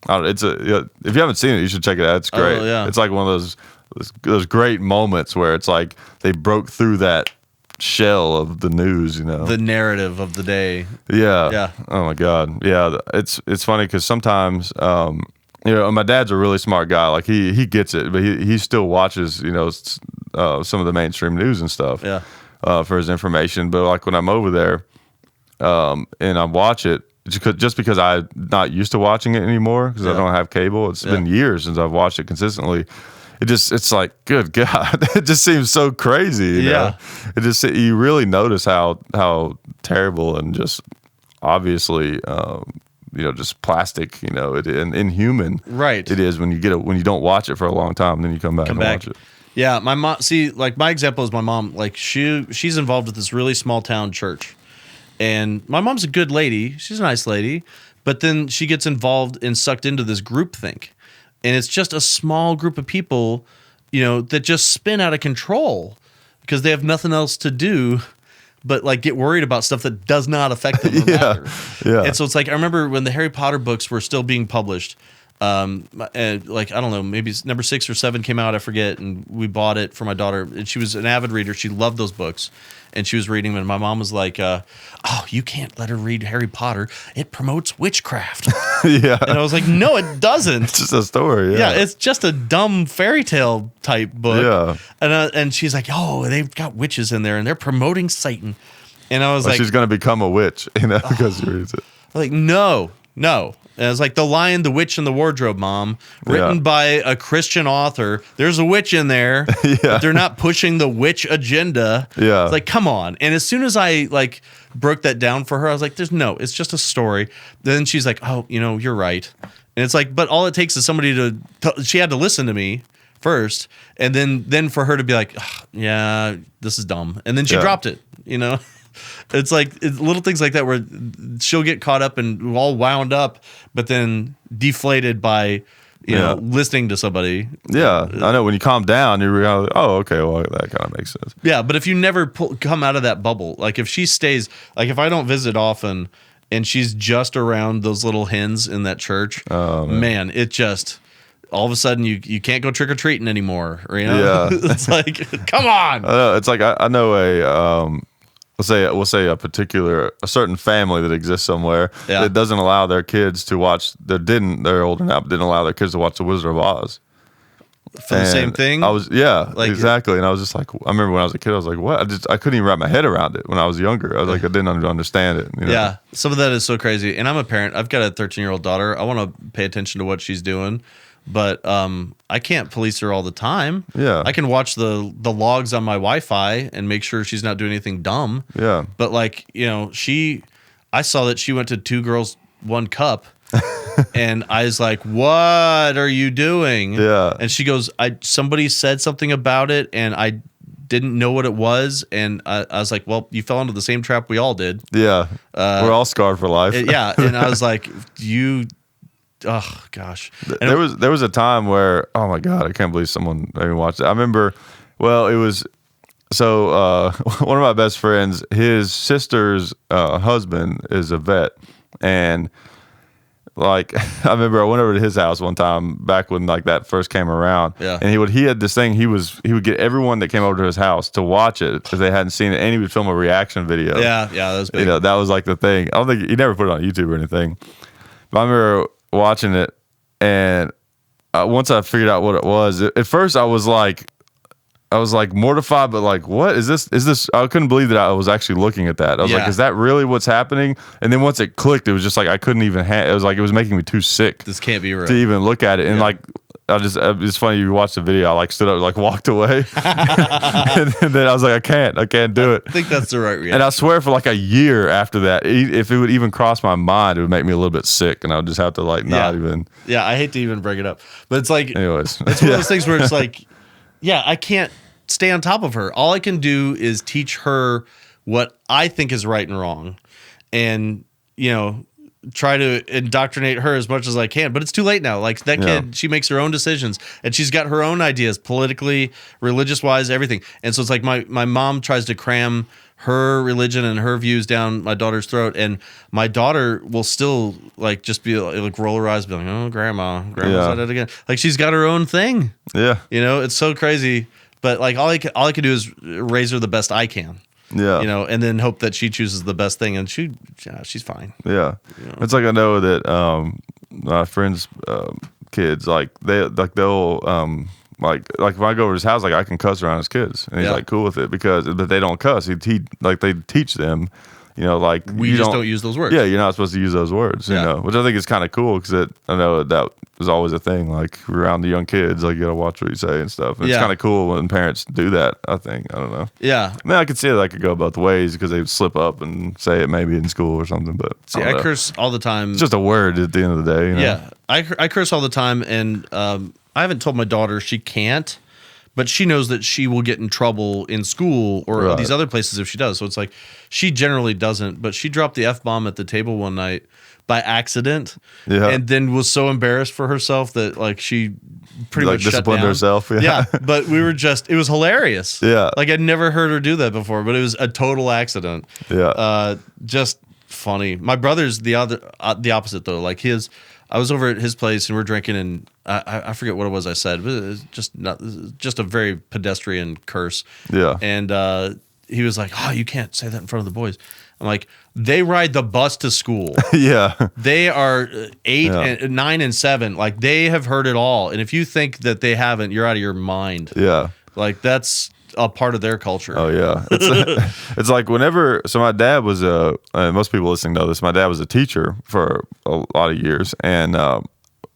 I don't know, if you haven't seen it, you should check it out. It's great. It's like one of those great moments where it's like they broke through that shell of the news, you know, the narrative of the day. Yeah. Oh my God. Yeah. It's funny because sometimes, you know, my dad's a really smart guy. Like he gets it, but he still watches, you know, some of the mainstream news and stuff. Yeah. For his information. But like when I'm over there, and I watch it, just because I'm not used to watching it anymore because I don't have cable. It's been years since I've watched it consistently. It's like, good God, it just seems so crazy. You know? You really notice how terrible and just obviously, you know, just plastic, you know, and inhuman, right? It is when you don't watch it for a long time, and then you come back and watch it. Yeah, my mom. See, like my example is my mom. Like she's involved with this really small town church, and my mom's a good lady. She's a nice lady, but then she gets involved and sucked into this groupthink, and it's just a small group of people, you know, that just spin out of control because they have nothing else to do but like get worried about stuff that does not affect them. Yeah. And so it's like I remember when the Harry Potter books were still being published. Like I don't know, maybe number 6 or 7 came out, I forget, and we bought it for my daughter. And she was an avid reader; she loved those books, and she was reading them. And my mom was like, "Oh, you can't let her read Harry Potter; it promotes witchcraft." Yeah, and I was like, "No, it doesn't. It's just a story. Yeah, it's just a dumb fairy tale type book." Yeah, and she's like, "Oh, they've got witches in there, and they're promoting Satan." And I was like, "She's going to become a witch," you know, because she reads it. Like, no. And it was like The Lion, the Witch, and the Wardrobe, Mom, written by a Christian author. There's a witch in there, but they're not pushing the witch agenda. Yeah. It's like, come on. And as soon as I like broke that down for her, I was like, it's just a story. Then she's like, oh, you know, you're right. And it's like, but all it takes is somebody she had to listen to me first, and then for her to be like, yeah, this is dumb. And then she dropped it, you know? It's like little things like that where she'll get caught up and all wound up, but then deflated by, you know, listening to somebody. Yeah, I know. When you calm down, you realize, oh, okay, well, that kind of makes sense. Yeah, but if you never come out of that bubble, like if she stays, like if I don't visit often and she's just around those little hens in that church, man, it just... all of a sudden you can't go trick-or-treating anymore. Or, you know? Yeah. It's like, come on. I know. It's like I know we'll say a certain family that exists somewhere that doesn't allow their kids to watch. They're older now, but didn't allow their kids to watch The Wizard of Oz. For the same thing. Exactly. And I was just like, I remember when I was a kid, I was like, what? I couldn't even wrap my head around it when I was younger. I was like, I didn't understand it. You know? Yeah, some of that is so crazy. And I'm a parent. I've got a 13-year-old daughter. I want to pay attention to what she's doing. But I can't police her all the time. Yeah. I can watch the logs on my Wi-Fi and make sure she's not doing anything dumb. Yeah. But like, you know, I saw that she went to 2 Girls, 1 Cup. And I was like, what are you doing? Yeah. And she goes, somebody said something about it and I didn't know what it was. And I was like, well, you fell into the same trap we all did. Yeah. We're all scarred for life. Yeah. And I was like, oh gosh. And there was a time where, oh my God, I can't believe someone even watched it. I remember, well, it was so one of my best friends, his sister's husband is a vet, and like I remember I went over to his house one time back when like that first came around, and he had this thing, he would get everyone that came over to his house to watch it if they hadn't seen it, and he would film a reaction video. Yeah, that was big. You know, that was like the thing. I don't think he never put it on YouTube or anything, but I remember watching it, and once I figured out what it was, at first I was like mortified, but like, what is this? I couldn't believe that I was actually looking at that. I was like, is that really what's happening? And then once it clicked, it was just like I couldn't even. It was like it was making me too sick. This can't be real to even look at it. And like, it's funny. You watch the video. I like stood up, like walked away, and then I was like, I can't do it. I think that's the right reaction. And I swear, for like a year after that, if it would even cross my mind, it would make me a little bit sick, and I would just have to like not even. Yeah, I hate to even bring it up, but it's like, anyways, it's one of those things where it's like, yeah, I can't stay on top of her. All I can do is teach her what I think is right and wrong, and you know, try to indoctrinate her as much as I can. But it's too late now. Like that kid, she makes her own decisions, and she's got her own ideas, politically, religious wise, everything. And so it's like my mom tries to cram her religion and her views down my daughter's throat, and my daughter will still like just be like roll her eyes, be like, "Oh, grandma's at it again." Like she's got her own thing. Yeah, you know, it's so crazy. But like all I can do is raise her the best I can. Yeah, you know, and then hope that she chooses the best thing, and she's fine. Yeah, you know? It's like I know that my friend's kids. Like they'll like if I go over to his house, like I can cuss around his kids, and he's like cool with it but they don't cuss. He like they teach them, like we just don't use those words. Yeah, you're not supposed to use those words, which I think is kind of cool because I know that was always a thing. Like around the young kids, like you gotta watch what you say and stuff. And it's kind of cool when parents do that. I think I don't know. Yeah, I mean I could see that could go both ways because they slip up and say it maybe in school or something. But see, I curse all the time. It's just a word at the end of the day. Yeah, I curse all the time, and I haven't told my daughter she can't. But she knows that she will get in trouble in school or these other places if she does. So it's like she generally doesn't. But she dropped the F-bomb at the table one night by accident, and then was so embarrassed for herself that like she pretty much disciplined herself. Yeah, but it was hilarious. Yeah, like I'd never heard her do that before, but it was a total accident. Yeah, just funny. My brother's the opposite though. Like I was over at his place and we're drinking, and I forget what it was I said, but it was just a very pedestrian curse. Yeah. And he was like, "Oh, you can't say that in front of the boys." I'm like, "They ride the bus to school. Yeah. They are 8 and 9 and 7. Like they have heard it all. And if you think that they haven't, you're out of your mind." Yeah. Like that's a part of their culture. Oh yeah, it's like whenever. So my dad was most people listening know this. My dad was a teacher for a lot of years, and I'm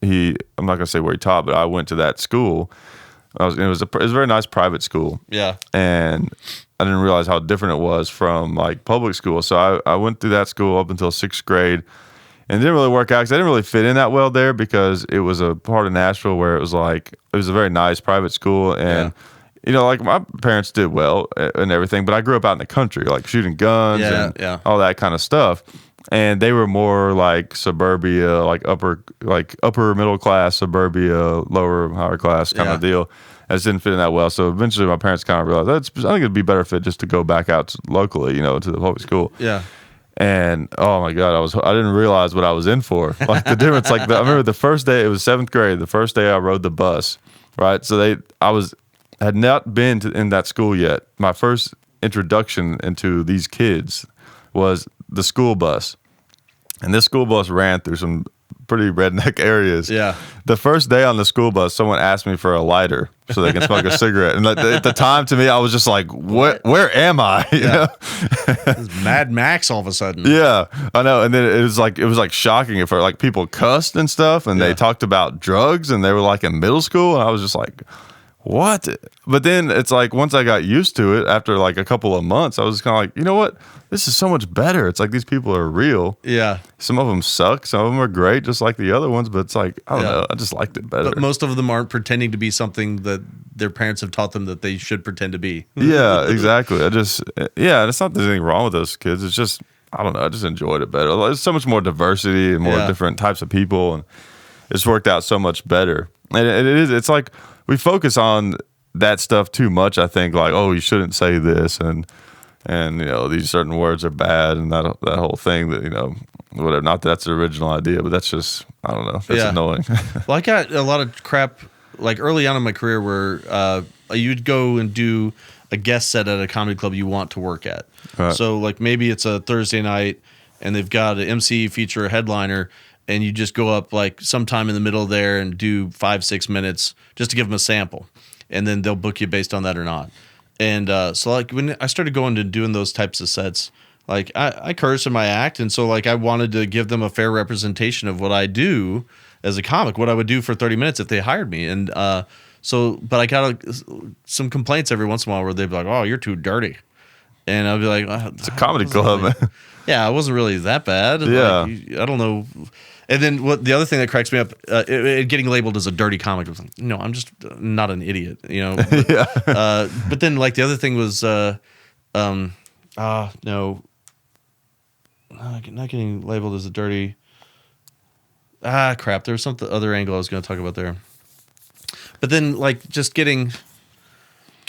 not gonna say where he taught, but I went to that school. It was a very nice private school. Yeah, and I didn't realize how different it was from like public school. So I went through that school up until 6th grade. And it didn't really work out because I didn't really fit in that well there because it was a part of Nashville where it was a very nice private school, and like my parents did well and everything, but I grew up out in the country, like shooting guns and all that kind of stuff. And they were more like suburbia, like upper middle class suburbia, higher class kind of deal. I just didn't fit in that well. So eventually my parents kind of realized I think it'd be better fit just to go back out locally, to the public school. Yeah. And oh my God, I didn't realize what I was in for. Like the difference, I remember the first day, it was 7th grade, the first day I rode the bus, right? So had not been in that school yet. My first introduction into these kids was the school bus. And this school bus ran through some pretty redneck areas. Yeah. The first day on the school bus, someone asked me for a lighter so they can smoke a cigarette. And at the time, to me, I was just like, where am I? Mad Max all of a sudden. Yeah, I know. And then it was like shocking if like people cussed and stuff, and they talked about drugs, and they were like in middle school, and I was just like, what? But then it's like once I got used to it after like a couple of months, I was kind of like, you know what? This is so much better. It's like these people are real. Yeah. Some of them suck. Some of them are great, just like the other ones. But it's like, I don't know. I just liked it better. But most of them aren't pretending to be something that their parents have taught them that they should pretend to be. Yeah, exactly. It's not that there's anything wrong with those kids. It's just, I don't know. I just enjoyed it better. There's so much more diversity and more different types of people. And it's worked out so much better. And it's like, we focus on that stuff too much, I think, like, oh, you shouldn't say this, and these certain words are bad, and that whole thing that, whatever. Not that that's the original idea, but that's just, I don't know, that's annoying. Well, I got a lot of crap, like early on in my career where you'd go and do a guest set at a comedy club you want to work at. Right. So, like, maybe it's a Thursday night, and they've got an MC feature, a headliner, and you just go up like sometime in the middle there and do 5-6 minutes just to give them a sample, and then they'll book you based on that or not. And so like when I started going to doing those types of sets, like I curse in my act, and so like I wanted to give them a fair representation of what I do as a comic, what I would do for 30 minutes if they hired me. And but I got some complaints every once in a while where they'd be like, "Oh, you're too dirty," and I'd be like, "It's a comedy club, man." Yeah, it wasn't really that bad. Yeah, like, I don't know. And then the other thing that cracks me up, it getting labeled as a dirty comic, was like, no, I'm just not an idiot, But, yeah. But then like the other thing was, not getting labeled as a dirty. Crap. There was some other angle I was going to talk about there. But then like just getting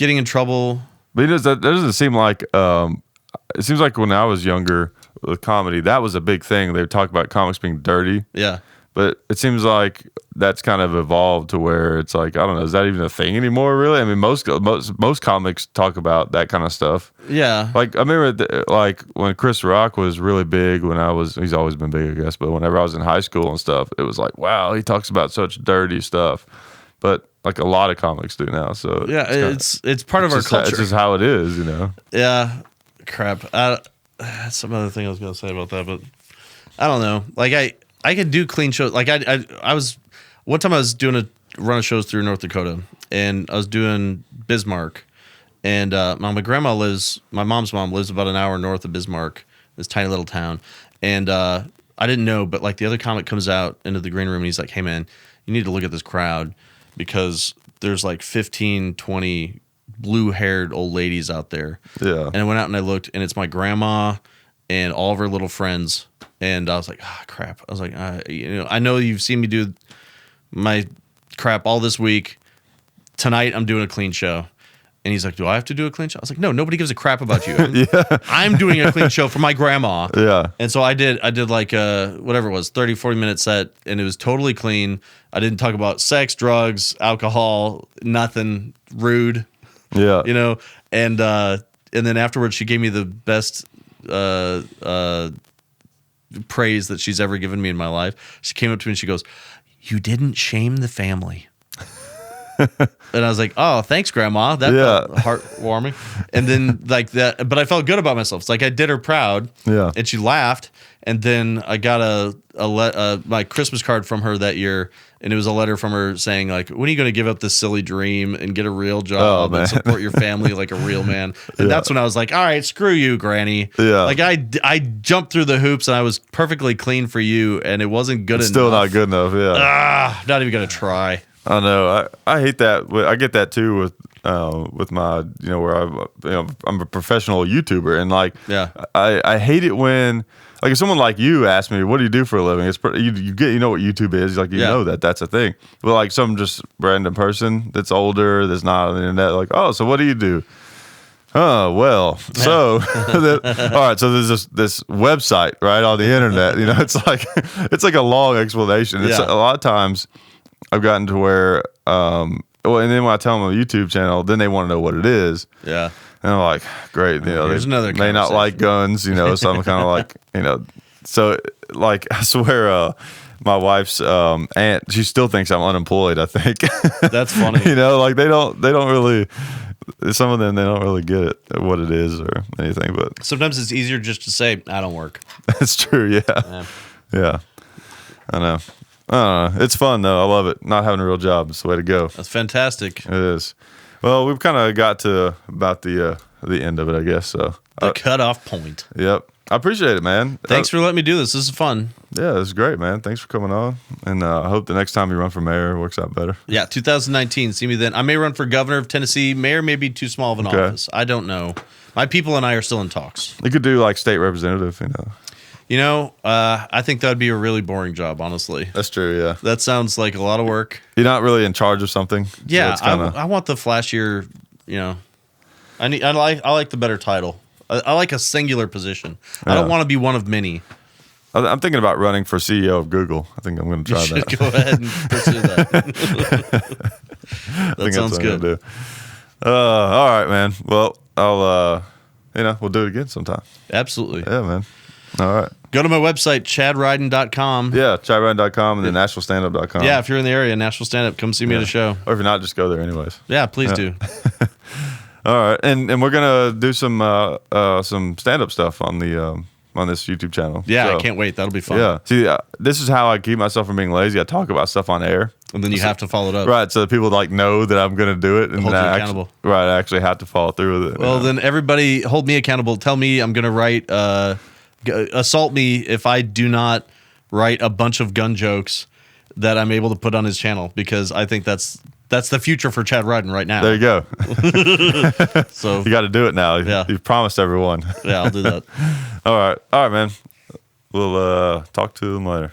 in trouble. But that doesn't seem like. It seems like when I was younger with comedy, that was a big thing. They would talk about comics being dirty. Yeah. But it seems like that's kind of evolved to where it's like, I don't know, is that even a thing anymore? Really? I mean, most comics talk about that kind of stuff. Yeah. Like I remember, like when Chris Rock was really big. He's always been big, I guess. But whenever I was in high school and stuff, it was like, wow, he talks about such dirty stuff. But like a lot of comics do now. So yeah, it's part of our culture. It's just how it is, you know. Yeah. Crap. Some other thing I was gonna say about that, but I don't know. Like I could do clean shows. Like I was one time I was doing a run of shows through North Dakota, and I was doing Bismarck, and my mom's mom lives about an hour north of Bismarck, this tiny little town, and I didn't know, but like the other comic comes out into the green room and he's like, hey man, you need to look at this crowd because there's like 15, 20 blue-haired old ladies out there. Yeah. And I went out and I looked, and it's my grandma and all of her little friends. And I was like, crap. I was like, I know you've seen me do my crap all this week. Tonight, I'm doing a clean show. And he's like, do I have to do a clean show? I was like, no, nobody gives a crap about you. I'm doing a clean show for my grandma. Yeah. And so I did like whatever it was, 30, 40-minute set, and it was totally clean. I didn't talk about sex, drugs, alcohol, nothing rude. Yeah. You know, and then afterwards she gave me the best praise that she's ever given me in my life. She came up to me and she goes, "You didn't shame the family." And I was like, "Oh, thanks, Grandma." That felt heartwarming. And then like that, but I felt good about myself. It's like I did her proud. Yeah. And she laughed. And then I got my Christmas card from her that year, and it was a letter from her saying like, "When are you going to give up this silly dream and get a real job and support your family like a real man?" And that's when I was like, "All right, screw you, Granny." Yeah. Like I jumped through the hoops and I was perfectly clean for you, and it wasn't good enough. Still not good enough. Yeah. Not even gonna try. I know. I hate that. I get that too with my, where I'm a professional YouTuber, and like, I hate it when, like, if someone like you asks me, "What do you do for a living?" It's you know what YouTube is, like, know that's a thing. But like some just random person that's older, that's not on the internet, like, "Oh, so what do you do?" Oh, well, so, all right, so there's this website, right, on the internet, it's like a long explanation. It's a lot of times I've gotten to where, and then when I tell them on the YouTube channel, then they want to know what it is. Yeah. And I'm like, great, Here's another may not like guns, so I'm kind of like, so like, I swear, my wife's aunt, she still thinks I'm unemployed, I think. That's funny. Like they don't really, some of them, they don't really get it, what it is or anything, but sometimes it's easier just to say, "I don't work." That's true. Yeah. I know. It's fun though. I love it. Not having a real job is the way to go. That's fantastic. It is. Well, we've kind of got to about the end of it, I guess. So the cutoff point. Yep. I appreciate it, man. Thanks for letting me do this. This is fun. Yeah, this is great, man. Thanks for coming on. And I hope the next time you run for mayor works out better. Yeah, 2019. See me then. I may run for governor of Tennessee. Mayor may be too small of an office. I don't know. My people and I are still in talks. You could do like state representative, I think that would be a really boring job, honestly. That's true, yeah. That sounds like a lot of work. You're not really in charge of something. Yeah, so I want the flashier, I like the better title. I like a singular position. I don't want to be one of many. I'm thinking about running for CEO of Google. I think I'm going to try that. Go ahead and pursue that. That sounds good. All right, man. Well, I'll, we'll do it again sometime. Absolutely. Yeah, man. All right. Go to my website, chadriden.com. Yeah, chadriden.com and then nashvillestandup.com. Yeah, if you're in the area, Nashville Stand Up, come see me at a show. Or if you're not, just go there anyways. Yeah, please do. All right. And we're going to do some stand-up stuff on this YouTube channel. Yeah, so, I can't wait. That'll be fun. Yeah. See, this is how I keep myself from being lazy. I talk about stuff on air. And then you have to follow it up. Right, so that people know that I'm going to do it. And hold you accountable. I actually have to follow through with it. Well, then everybody hold me accountable. Tell me I'm going to write, assault me if I do not write a bunch of gun jokes that I'm able to put on his channel, because I think that's the future for Chad Riden right now. There you go. So you got to do it now. Yeah. You've promised everyone. Yeah, I'll do that. All right, man. We'll talk to them later.